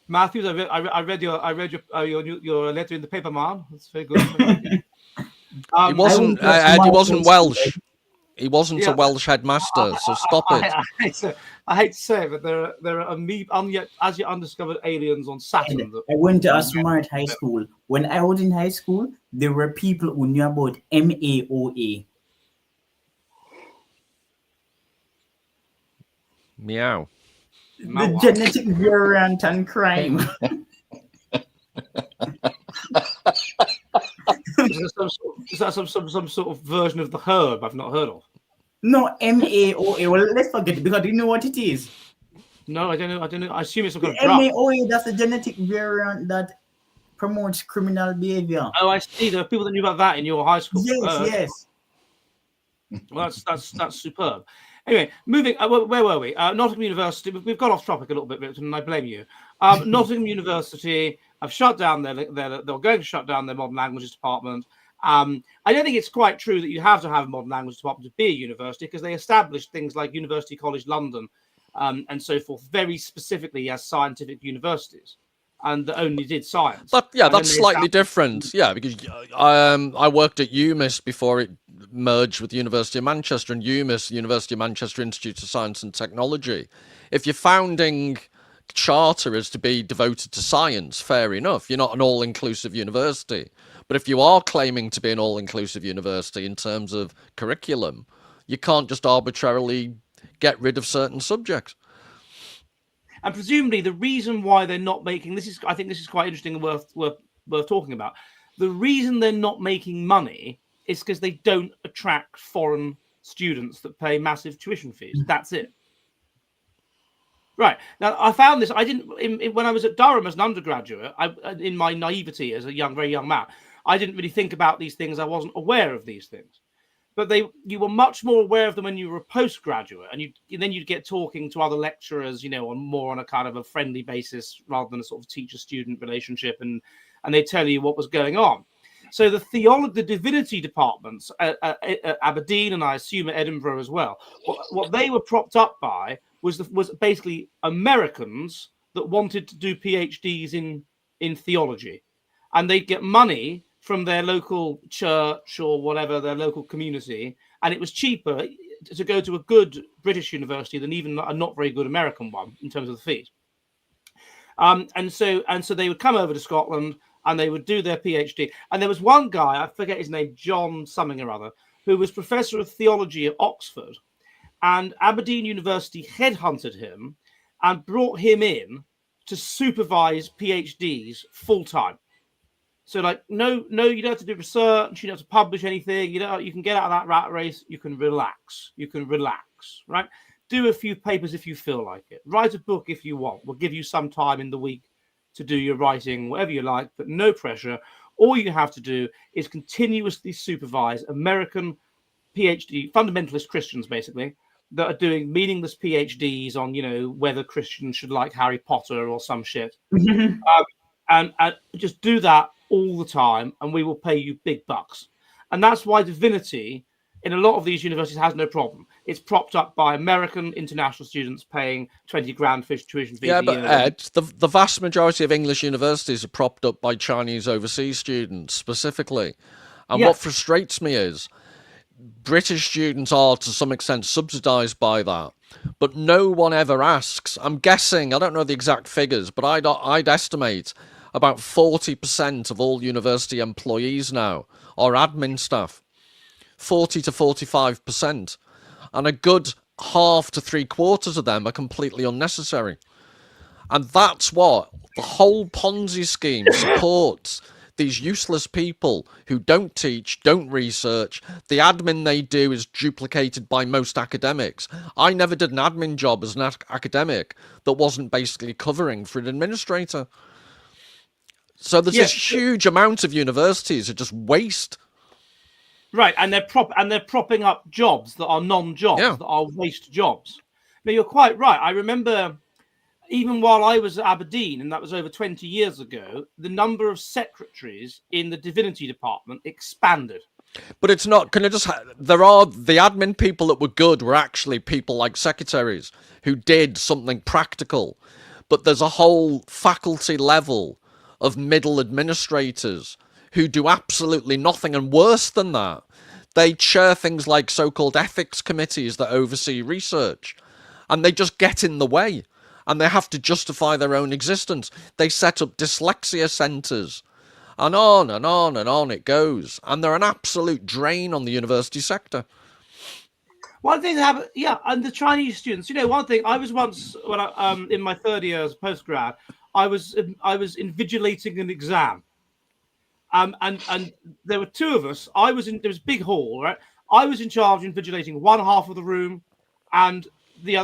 Matthews, I read your letter in the paper, man. That's very good. He wasn't. He wasn't Welsh. He wasn't a Welsh headmaster, so stop it. I hate to say it, but there are as yet undiscovered aliens on Saturn. I went to a smart high school. When I was in high school, there were people who knew about MAOA. Meow. The genetic variant and crime. Is that some sort of version of the herb I've not heard of? No, MAOA. Well, let's forget it because you know what it is. No, I don't know. I assume it's some kind of drug. MAOA, that's a genetic variant that promotes criminal behavior. Oh, I see. There are people that knew about that in your high school. Yes. Well, that's superb. Anyway, moving. Where were we? Nottingham University. We've got off topic a little bit, and I blame you. Nottingham University have shut down they're going to shut down their modern languages department. I don't think it's quite true that you have to have a modern language department to be a university, because they established things like University College London and so forth very specifically as scientific universities, and that only did science. But yeah, that's slightly different. Yeah, because I worked at UMIS before it merged with the University of Manchester, and UMIS, University of Manchester Institute of Science and Technology. If your founding charter is to be devoted to science, fair enough. You're not an all-inclusive university. But if you are claiming to be an all-inclusive university in terms of curriculum, you can't just arbitrarily get rid of certain subjects. And presumably the reason why they're not making I think this is quite interesting and worth talking about. The reason they're not making money is because they don't attract foreign students that pay massive tuition fees. That's it. Right. Now, I found this. I didn't when I was at Durham as an undergraduate. In my naivety as a very young man, I didn't really think about these things. I wasn't aware of these things, but you were much more aware of them when you were a postgraduate, and then you'd get talking to other lecturers, on a kind of a friendly basis rather than a sort of teacher-student relationship, and they tell you what was going on. So the divinity departments at Aberdeen, and I assume at Edinburgh as well, what they were propped up by was basically Americans that wanted to do PhDs in theology, and they'd get money from their local church or whatever, their local community, and it was cheaper to go to a good British university than even a not very good American one in terms of the fees. And so they would come over to Scotland and they would do their PhD. And there was one guy, I forget his name, John something or other, who was professor of theology at Oxford, and Aberdeen University headhunted him and brought him in to supervise PhDs full time. So no, you don't have to do research, you don't have to publish anything, you can get out of that rat race, you can relax, right? Do a few papers if you feel like it. Write a book if you want. We'll give you some time in the week to do your writing, whatever you like, but no pressure. All you have to do is continuously supervise American PhD, fundamentalist Christians, basically, that are doing meaningless PhDs on, whether Christians should like Harry Potter or some shit. And just do that all the time, and we will pay you big bucks. And that's why divinity in a lot of these universities has no problem. It's propped up by American international students paying 20 grand for tuition fees Yeah, a but year. Ed, the vast majority of English universities are propped up by Chinese overseas students specifically. And what frustrates me is British students are to some extent subsidised by that. But no one ever asks. I'm guessing, I don't know the exact figures, but I'd estimate about 40% of all university employees now are admin staff. 40 to 45%. And a good half to three quarters of them are completely unnecessary. And that's what the whole Ponzi scheme supports. These useless people who don't teach, don't research. The admin they do is duplicated by most academics. I never did an admin job as an academic that wasn't basically covering for an administrator. So there's this huge amount of universities that just waste. Right, and they're propping up jobs that are non-jobs, that are waste jobs. Now, you're quite right. I remember even while I was at Aberdeen, and that was over 20 years ago, the number of secretaries in the divinity department expanded. But it's not. There are the admin people that were good were actually people like secretaries who did something practical. But there's a whole faculty level of middle administrators who do absolutely nothing, and worse than that, they chair things like so-called ethics committees that oversee research, and they just get in the way, and they have to justify their own existence. They set up dyslexia centres, and on and on and on it goes, and they're an absolute drain on the university sector. One thing that happened, and the Chinese students, one thing, I was once, when I, in my third year as a postgrad, I was invigilating an exam. And there were two of us. There was a big hall, right? I was in charge of invigilating one half of the room, and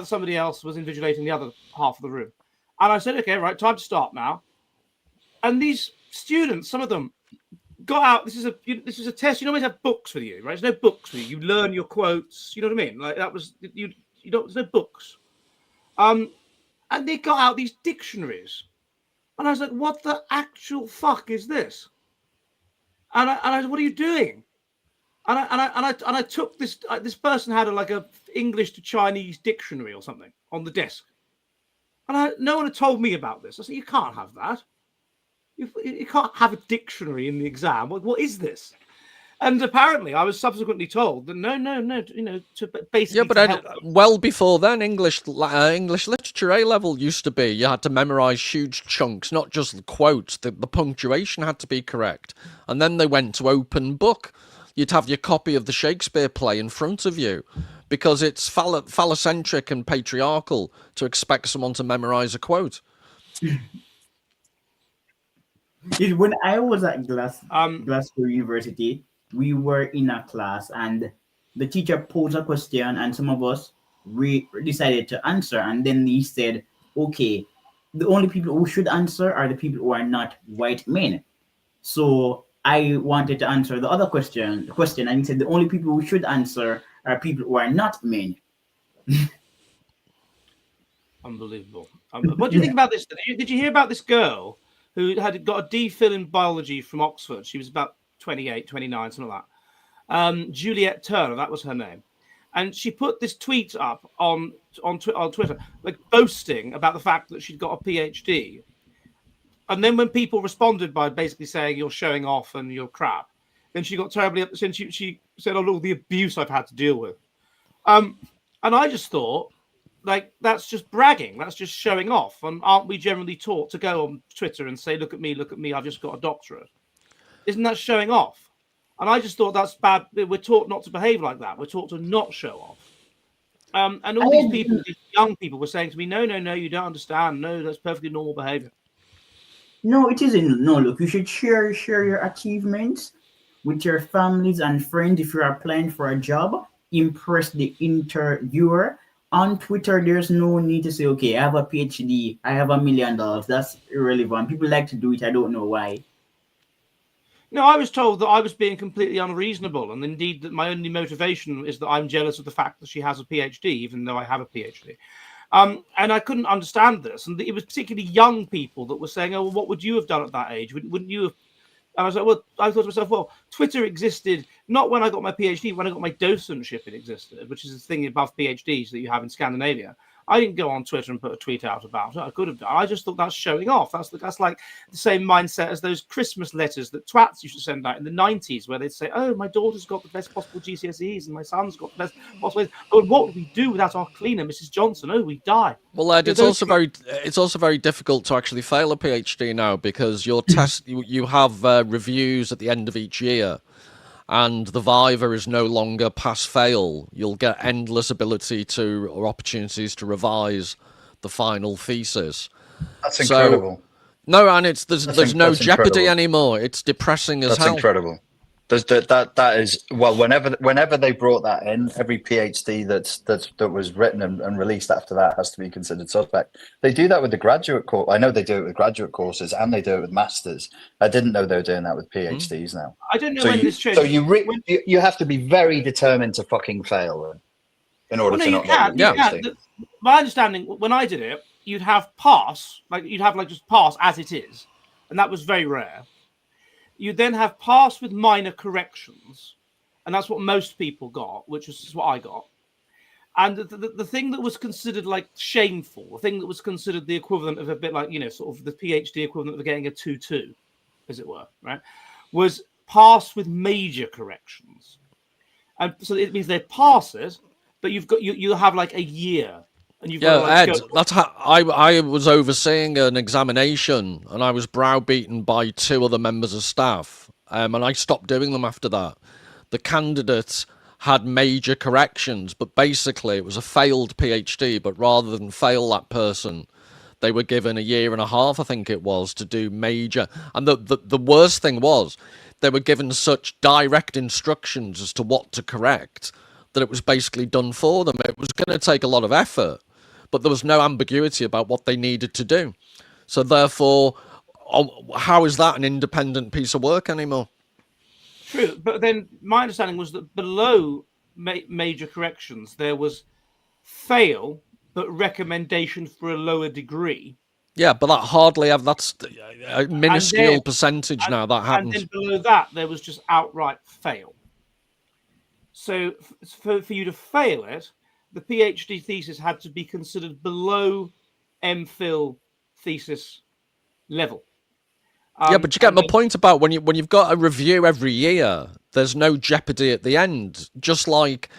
somebody else was invigilating the other half of the room. And I said, okay, right, time to start now. And these students, some of them, got out. This is a test. You normally have books with you, right? There's no books with you. You learn your quotes. You know what I mean? Like that was you don't. There's no books. And they got out these dictionaries, and I was like, what the actual fuck is this? And I said, what are you doing? And I took this. This person had a English to Chinese dictionary or something on the desk, and no one had told me about this. I said, you can't have that. You can't have a dictionary in the exam. What is this? And apparently, I was subsequently told that no, to basically. Yeah, but well before then, English literature A level used to be you had to memorize huge chunks, not just the quotes. The punctuation had to be correct, and then they went to open book. You'd have your copy of the Shakespeare play in front of you, because it's phallocentric and patriarchal to expect someone to memorize a quote. When I was at Glasgow University, we were in a class and the teacher posed a question and some of us decided to answer. And then he said, okay, the only people who should answer are the people who are not white men. So I wanted to answer the other question, and he said the only people who should answer are people who are not men. Unbelievable. What do you think about this? Did you hear about this girl who had got a DPhil in biology from Oxford? She was about 28, 29, something like that. Juliet Turner, that was her name. And she put this tweet up on Twitter, like boasting about the fact that she'd got a PhD. And then when people responded by basically saying you're showing off and you're crap, then she got terribly upset. She said, oh, look, the abuse I've had to deal with. And I just thought, like, that's just bragging. That's just showing off. And aren't we generally taught to go on Twitter and say, look at me, I've just got a doctorate? Isn't that showing off? And I just thought that's bad. We're taught not to behave like that. We're taught to not show off. And all these people, these young people were saying to me, no, you don't understand. No, that's perfectly normal behavior. No, it isn't. No, look, you should share your achievements with your families and friends. If you're applying for a job, impress the interviewer. On Twitter, there's no need to say, okay, I have a PhD, I have $1 million. That's irrelevant. People like to do it. I don't know why. No, I was told that I was being completely unreasonable, and indeed that my only motivation is that I'm jealous of the fact that she has a PhD, even though I have a PhD. And I couldn't understand this. And it was particularly young people that were saying, oh, well, what would you have done at that age? Wouldn't you have And I was like, well, I thought to myself, well, Twitter existed not when I got my PhD, when I got my docentship, it existed, which is the thing above PhDs that you have in Scandinavia. I didn't go on Twitter and put a tweet out about it. I could have done. I just thought that's showing off. That's like the same mindset as those Christmas letters that twats used to send out in the 90s, where they'd say, oh, my daughter's got the best possible GCSEs and my son's got the best possible. But what would we do without our cleaner, Mrs. Johnson? Oh, we die. Well, Ed, it's also very difficult to actually fail a PhD now, because your test you have reviews at the end of each year, and the Viva is no longer pass-fail. You'll get endless ability to or opportunities to revise the final thesis. That's incredible. No, and there's no jeopardy anymore. It's depressing as hell. That's incredible. That is, well, whenever they brought that in, every PhD that was written and released after that has to be considered suspect. They do that with the graduate course. I know they do it with graduate courses, and they do it with masters. I didn't know they were doing that with PhDs now. I don't know when this changed. So you have to be very determined to fucking fail in order to not get your PhD. My understanding, when I did it, you'd have pass, just pass as it is, and that was very rare. You then have pass with minor corrections, and that's what most people got, which is what I got. And the thing that was considered like shameful, the thing that was considered the equivalent of a bit like, sort of the PhD equivalent of getting a 2-2, as it were, right, was pass with major corrections. And so it means they pass it, but you have like a year. And you've got to, like, Ed, that's how I was overseeing an examination, and I was browbeaten by 2 other members of staff, and I stopped doing them after that. The candidate had major corrections, but basically it was a failed PhD, but rather than fail that person, they were given a year and a half, I think it was, to do major. And the worst thing was, they were given such direct instructions as to what to correct that it was basically done for them. It was going to take a lot of effort, but there was no ambiguity about what they needed to do. So therefore, how is that an independent piece of work anymore? True, but then my understanding was that below major corrections, there was fail, but recommendation for a lower degree. Yeah, but that hardly that's a minuscule percentage now that happens. And then below that, there was just outright fail. So for you to fail it, the PhD thesis had to be considered below MPhil thesis level. Yeah, but you get my point about when you've got a review every year, there's no jeopardy at the end. Just like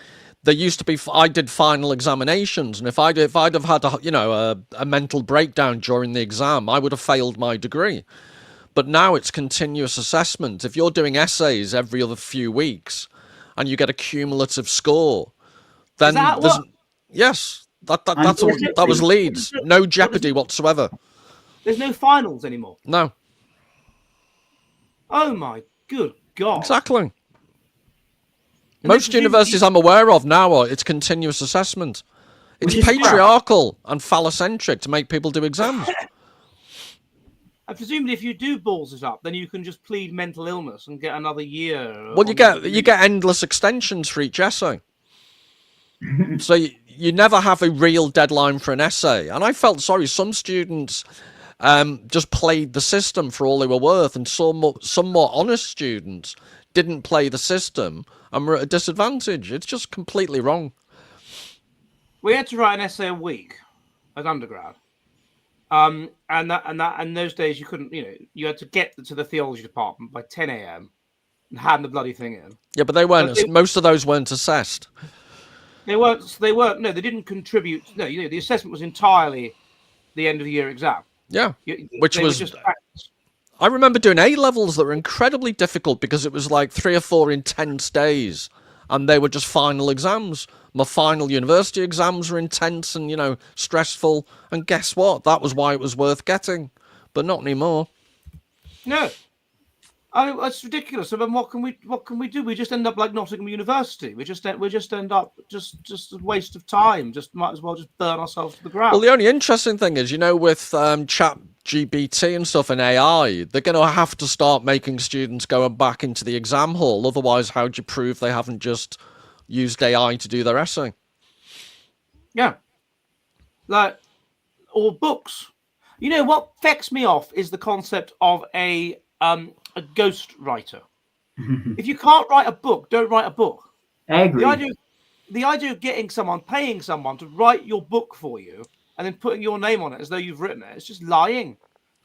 there used to be, I did final examinations, and if I'd have had a mental breakdown during the exam, I would have failed my degree. But now it's continuous assessment. If you're doing essays every other few weeks, and you get a cumulative score, then yes, that was Leeds. No jeopardy whatsoever. There's no finals anymore. No. Oh my good God! Exactly. And most universities I'm aware of now it's continuous assessment. It's patriarchal and phallocentric to make people do exams. And presumably, if you do balls it up, then you can just plead mental illness and get another year. Well, you get endless extensions for each essay. So you never have a real deadline for an essay. And I felt sorry. Some students just played the system for all they were worth, and some more honest students didn't play the system and were at a disadvantage. It's just completely wrong. We had to write an essay a week as undergrad. And those days you couldn't, you had to get to the theology department by 10 a.m. and hand the bloody thing in. Yeah, but they weren't. Most of those weren't assessed. They weren't. No, they didn't contribute. No, the assessment was entirely the end of the year exam. Yeah, which was just practice. I remember doing A levels that were incredibly difficult because it was like 3 or 4 intense days, and they were just final exams. My final university exams were intense and, stressful. And guess what? That was why it was worth getting, but not anymore. No, it's ridiculous. I mean, what can we do? We just end up like Nottingham University. We just end up just a waste of time. Just might as well just burn ourselves to the ground. Well, the only interesting thing is, with chat GPT and stuff and AI, they're going to have to start making students go back into the exam hall. Otherwise, how do you prove they haven't just used AI to do their essay? Yeah. Or books. What vexed me off is the concept of a a ghost writer. If you can't write a book, don't write a book. I agree. The idea of getting someone, paying someone to write your book for you and then putting your name on it as though you've written it, it's just lying.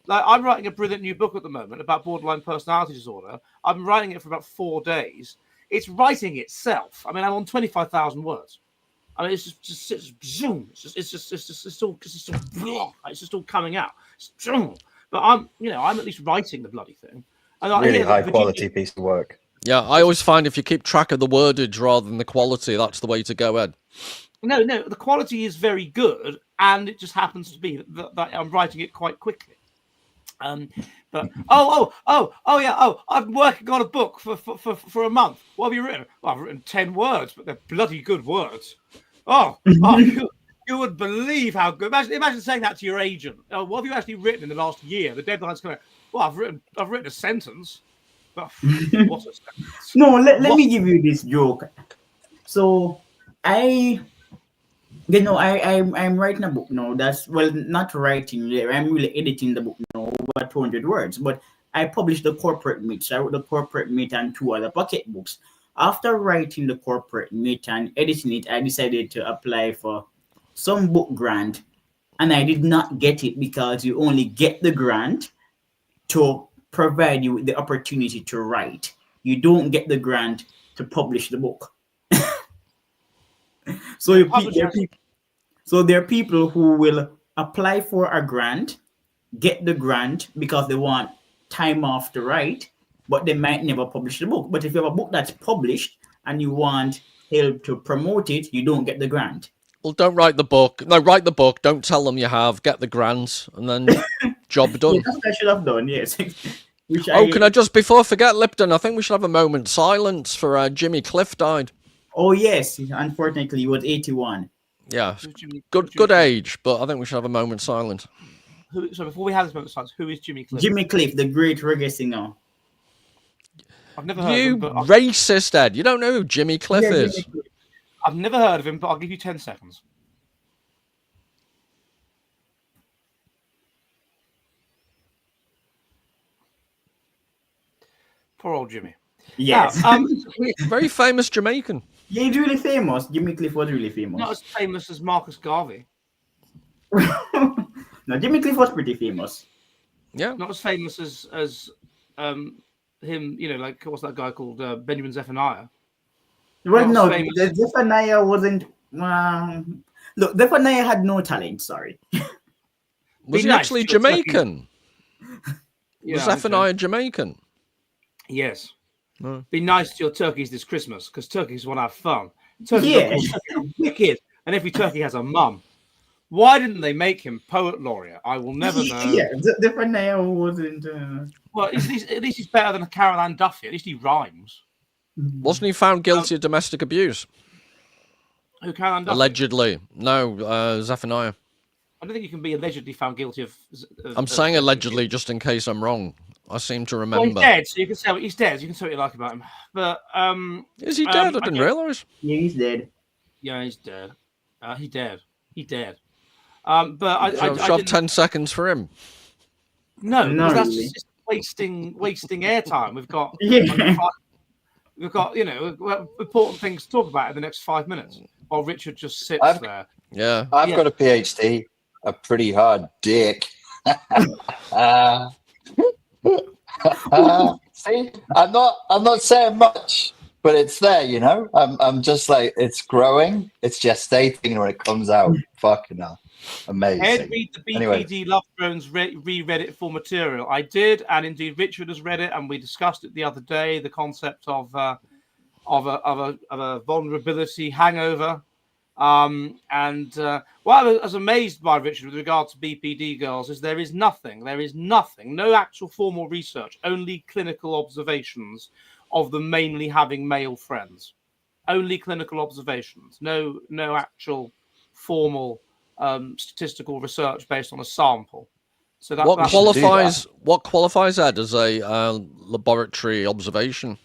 Like, I'm writing a brilliant new book at the moment about borderline personality disorder. I've been writing it for about 4 days. It's writing itself. I mean, I'm on 25,000 words. I mean, it's just all coming out. But I'm at least writing the bloody thing. And really high quality piece of work. Yeah, I always find if you keep track of the wordage rather than the quality, that's the way to go, Ed. No, the quality is very good, and it just happens to be that I'm writing it quite quickly. But I've been working on a book for a month. What have you written? Well, I've written 10 words, but they're bloody good words. You would believe how good. Imagine saying that to your agent. Oh, what have you actually written in the last year? The deadline's coming. Well, I've written a sentence. But what a sentence. No, let me give you this joke. So I'm writing a book now. Not writing. I'm really editing the book now, over 200 words. But I published the corporate myth. So I wrote the corporate myth and 2 other pocket books. After writing the corporate myth and editing it, I decided to apply for some book grant, and I did not get it because you only get the grant to provide you with the opportunity to write. You don't get the grant to publish the book. So there are people who will apply for a grant, get the grant because they want time off to write, but they might never publish the book. But if you have a book that's published and you want help to promote it, you don't get the grant. Well, don't write the book. No, write the book. Don't tell them you have. Get the grant, and then job done. Yeah, that's what I should have done, yes. Can I just, before I forget, Lipton, I think we should have a moment's silence for Jimmy Cliff died. Oh, yes. Unfortunately, he was 81. Yeah, good age, but I think we should have a moment's silence. So before we have this moment's silence, who is Jimmy Cliff? Jimmy Cliff, the great reggae singer. I've never heard You of him. racist, Ed. You don't know who Jimmy Cliff is. Jimmy Cliff. I've never heard of him, but I'll give you 10 seconds. Poor old Jimmy. Yes. Very famous Jamaican. Yeah, he's really famous. Jimmy Cliff was really famous. Not as famous as Marcus Garvey. No, Jimmy Cliff was pretty famous. Yeah. Not as famous as him, like, what's that guy called? Benjamin Zephaniah. Well, Not no, famous. Zephaniah wasn't... look, Zephaniah had no talent, sorry. Was he nice actually to your Jamaican? Was Zephaniah Jamaican? Yes. No. Be nice to your turkeys this Christmas, because turkeys want to have fun. Turkeys are wicked, and every turkey has a mum. Why didn't they make him poet laureate? I will never know. Yeah, Zephaniah wasn't... Well, at least he's better than Caroline Duffy. At least he rhymes. Wasn't he found guilty of domestic abuse? Who, Caroline Duffy? Allegedly. No, Zephaniah. I don't think you can be allegedly found guilty of... I'm saying allegedly just in case I'm wrong. I seem to remember. Well, he's dead, so you can say he's dead. You can say what you like about him. But is he dead? I didn't realise. Yeah, he's dead. Yeah, he's dead. He dead. But I have 10 seseconds for him. No, No, because that's really. just wasting airtime. We've got important things to talk about in the next 5 minutes while Richard just sits there. Yeah, I've got a PhD, a pretty hard dick. See, I'm not saying much, but it's there, I'm just like, it's growing, it's gestating, and when it comes out, fucking hell, amazing. Ed, read the BPD Love Drones reread it for material. I did, and indeed Richard has read it, and we discussed it the other day. The concept of a vulnerability hangover. What I was amazed by, Richard, with regard to BPD girls, is there is nothing, no actual formal research, only clinical observations of them mainly having male friends. Only clinical observations, no actual formal statistical research based on a sample. So what qualifies that as a laboratory observation?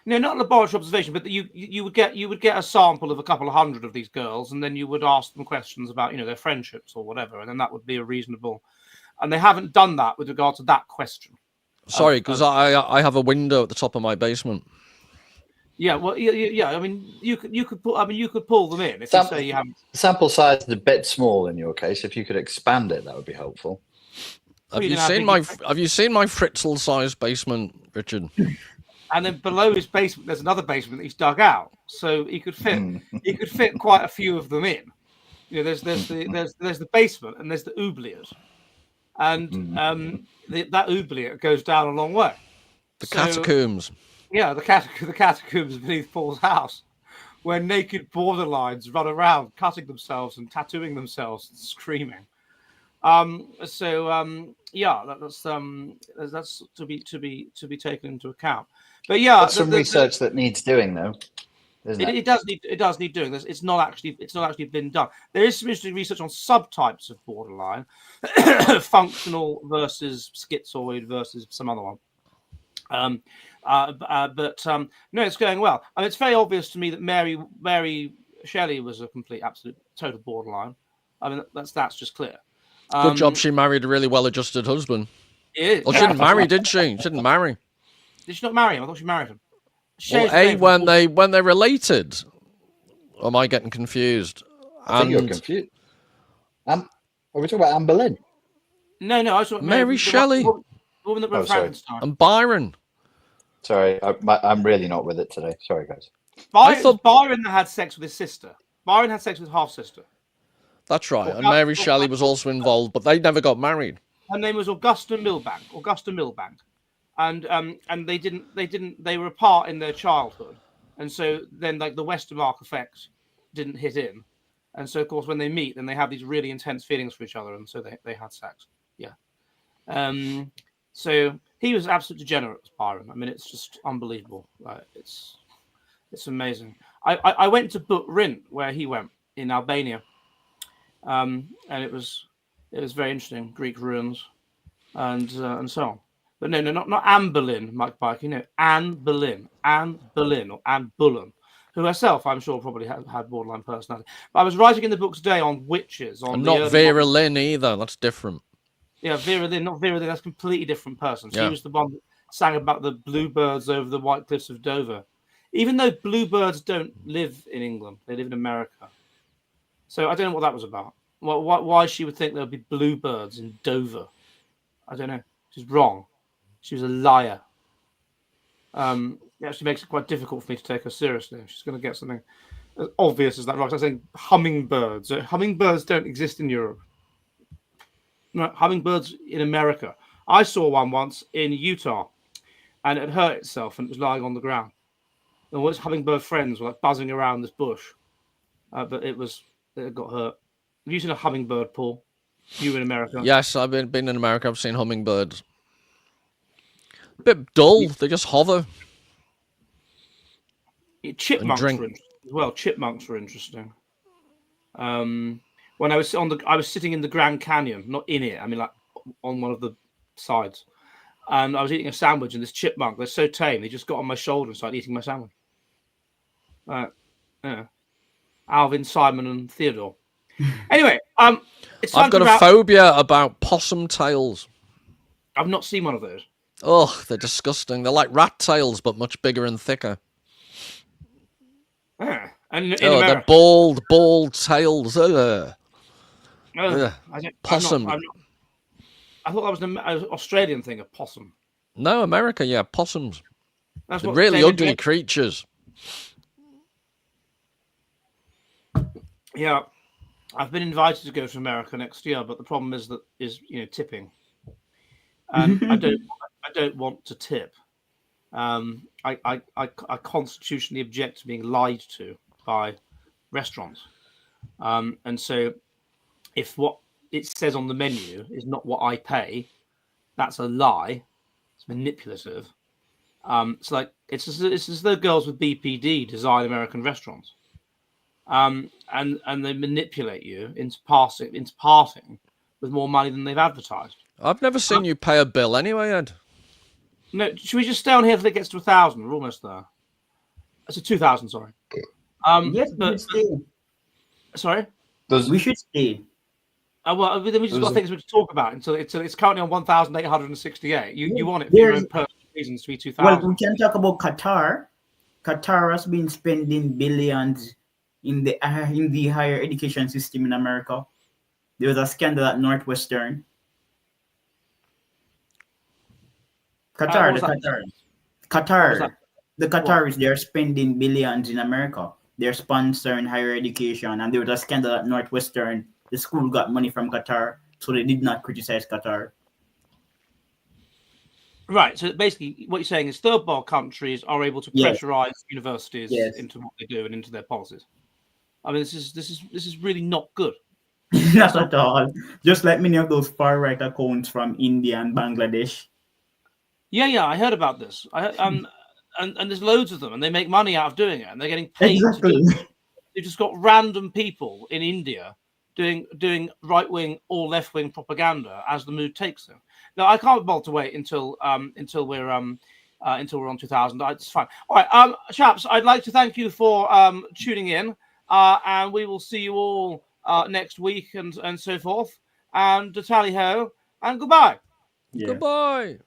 No, not laboratory observation, but you would get a sample of a couple of hundred of these girls, and then you would ask them questions about their friendships or whatever, and then that would be a reasonable. And they haven't done that with regard to that question. Sorry, because I have a window at the top of my basement. Yeah, well, yeah. I mean, you could pull them in if you say you haven't. Sample size is a bit small in your case. If you could expand it, that would be helpful. Have you seen my Fritzl-sized basement, Richard? And then below his basement, there's another basement that he's dug out, so he could fit quite a few of them in. You know, there's the basement and there's the oubliette, and that oubliette goes down a long way. The catacombs. Yeah, the catacombs beneath Paul's house, where naked borderlines run around, cutting themselves and tattooing themselves and screaming. That's to be taken into account. But yeah, that's some research that needs doing, though. It does need doing. It's not actually been done. There is some interesting research on subtypes of borderline, functional versus schizoid versus some other one. No, it's going well. I mean, it's very obvious to me that Mary Shelley was a complete, absolute, total borderline. I mean, that's just clear. Good job she married a really well-adjusted husband. Well, she didn't marry, did she? She didn't marry. Did she not marry him? I thought she married him. Well, when they related. Or am I getting confused? I think you're confused. Are we talking about Anne Boleyn? No, I was talking about Mary Shelley. The woman that wrote Frankenstein. And Byron. Sorry, I'm really not with it today. Sorry, guys. Byron had sex with his sister. Byron had sex with his half-sister. That's right. And Mary Shelley was also involved, but they never got married. Her name was Augusta Milbank. And they were apart in their childhood. And so then like the Westermarck effect didn't hit in. And so of course when they meet, then they have these really intense feelings for each other, and so they had sex. Yeah. So he was absolutely degenerate, Byron. I mean, it's just unbelievable. It's amazing. I went to Butrint, where he went in Albania. And it was very interesting, Greek ruins, and so on. But no, not Anne Boleyn, Mike Pike. You know, Anne Boleyn or Anne Bullen, who herself, I'm sure, probably had borderline personality. But I was writing in the book today on witches, and not Vera Lynn either. That's different. Yeah, Vera Lynn, not Vera Lynn. That's a completely different person. She was the one that sang about the bluebirds over the white cliffs of Dover. Even though bluebirds don't live in England, they live in America. So I don't know what that was about. Why she would think there would be bluebirds in Dover. I don't know. She's wrong. She was a liar. It actually makes it quite difficult for me to take her seriously. She's going to get something as obvious as that. Right? I'm saying hummingbirds. Hummingbirds don't exist in Europe. No, hummingbirds in America. I saw one once in Utah, and it hurt itself, and it was lying on the ground. And all its hummingbird friends were like buzzing around this bush, but it got hurt. Have you seen a hummingbird, Paul? You in America? Yes, I've been in America. I've seen hummingbirds. A bit dull. They just hover. Chipmunks were interesting as well. Chipmunks were interesting. When I was sitting in the Grand Canyon, not in it. I mean, like on one of the sides, and I was eating a sandwich, and this chipmunk, they're so tame, they just got on my shoulder and started eating my sandwich. Alvin, Simon, and Theodore. Anyway, it's I've got a phobia about possum tails. I've not seen one of those. Oh, they're disgusting. They're like rat tails, but much bigger and thicker. And in America, they're bald tails. Possum. I thought that was an Australian thing, a possum. No, America, yeah, possums. That's they're really ugly creatures. Yeah, I've been invited to go to America next year, but the problem is tipping, and I don't want to tip. I constitutionally object to being lied to by restaurants, and so if what it says on the menu is not what I pay, that's a lie. It's manipulative. It's as though girls with BPD design American restaurants, and they manipulate you into parting with more money than they've advertised. I've never seen you pay a bill anyway, Ed. No, should we just stay on here till it gets to 1,000? We're almost there. It's 2,000, sorry. Yes, but stay. Sorry? We should stay. Well, then we just got things we can talk about until it's currently on 1,868. You want it for your own personal reasons to be 2,000. Well, we can talk about Qatar. Qatar has been spending billions in the higher education system in America. There was a scandal at Northwestern. Qatar, the Qataris, they're spending billions in America. They're sponsoring higher education, and there was a scandal at Northwestern. The school got money from Qatar, so they did not criticize Qatar. Right. So basically, what you're saying is third world countries are able to pressurize universities into what they do and into their policies. I mean, this is really not good. Not at all. Just like many of those far right accounts from India and Bangladesh. Yeah, I heard about this. And there's loads of them, and they make money out of doing it, and they're getting paid. Exactly. They've just got random people in India doing right wing or left wing propaganda as the mood takes them. Now I can't be bothered to wait until we're on 2000. It's fine. All right, chaps. I'd like to thank you for tuning in, and we will see you all next week and so forth. And tally ho and goodbye. Goodbye.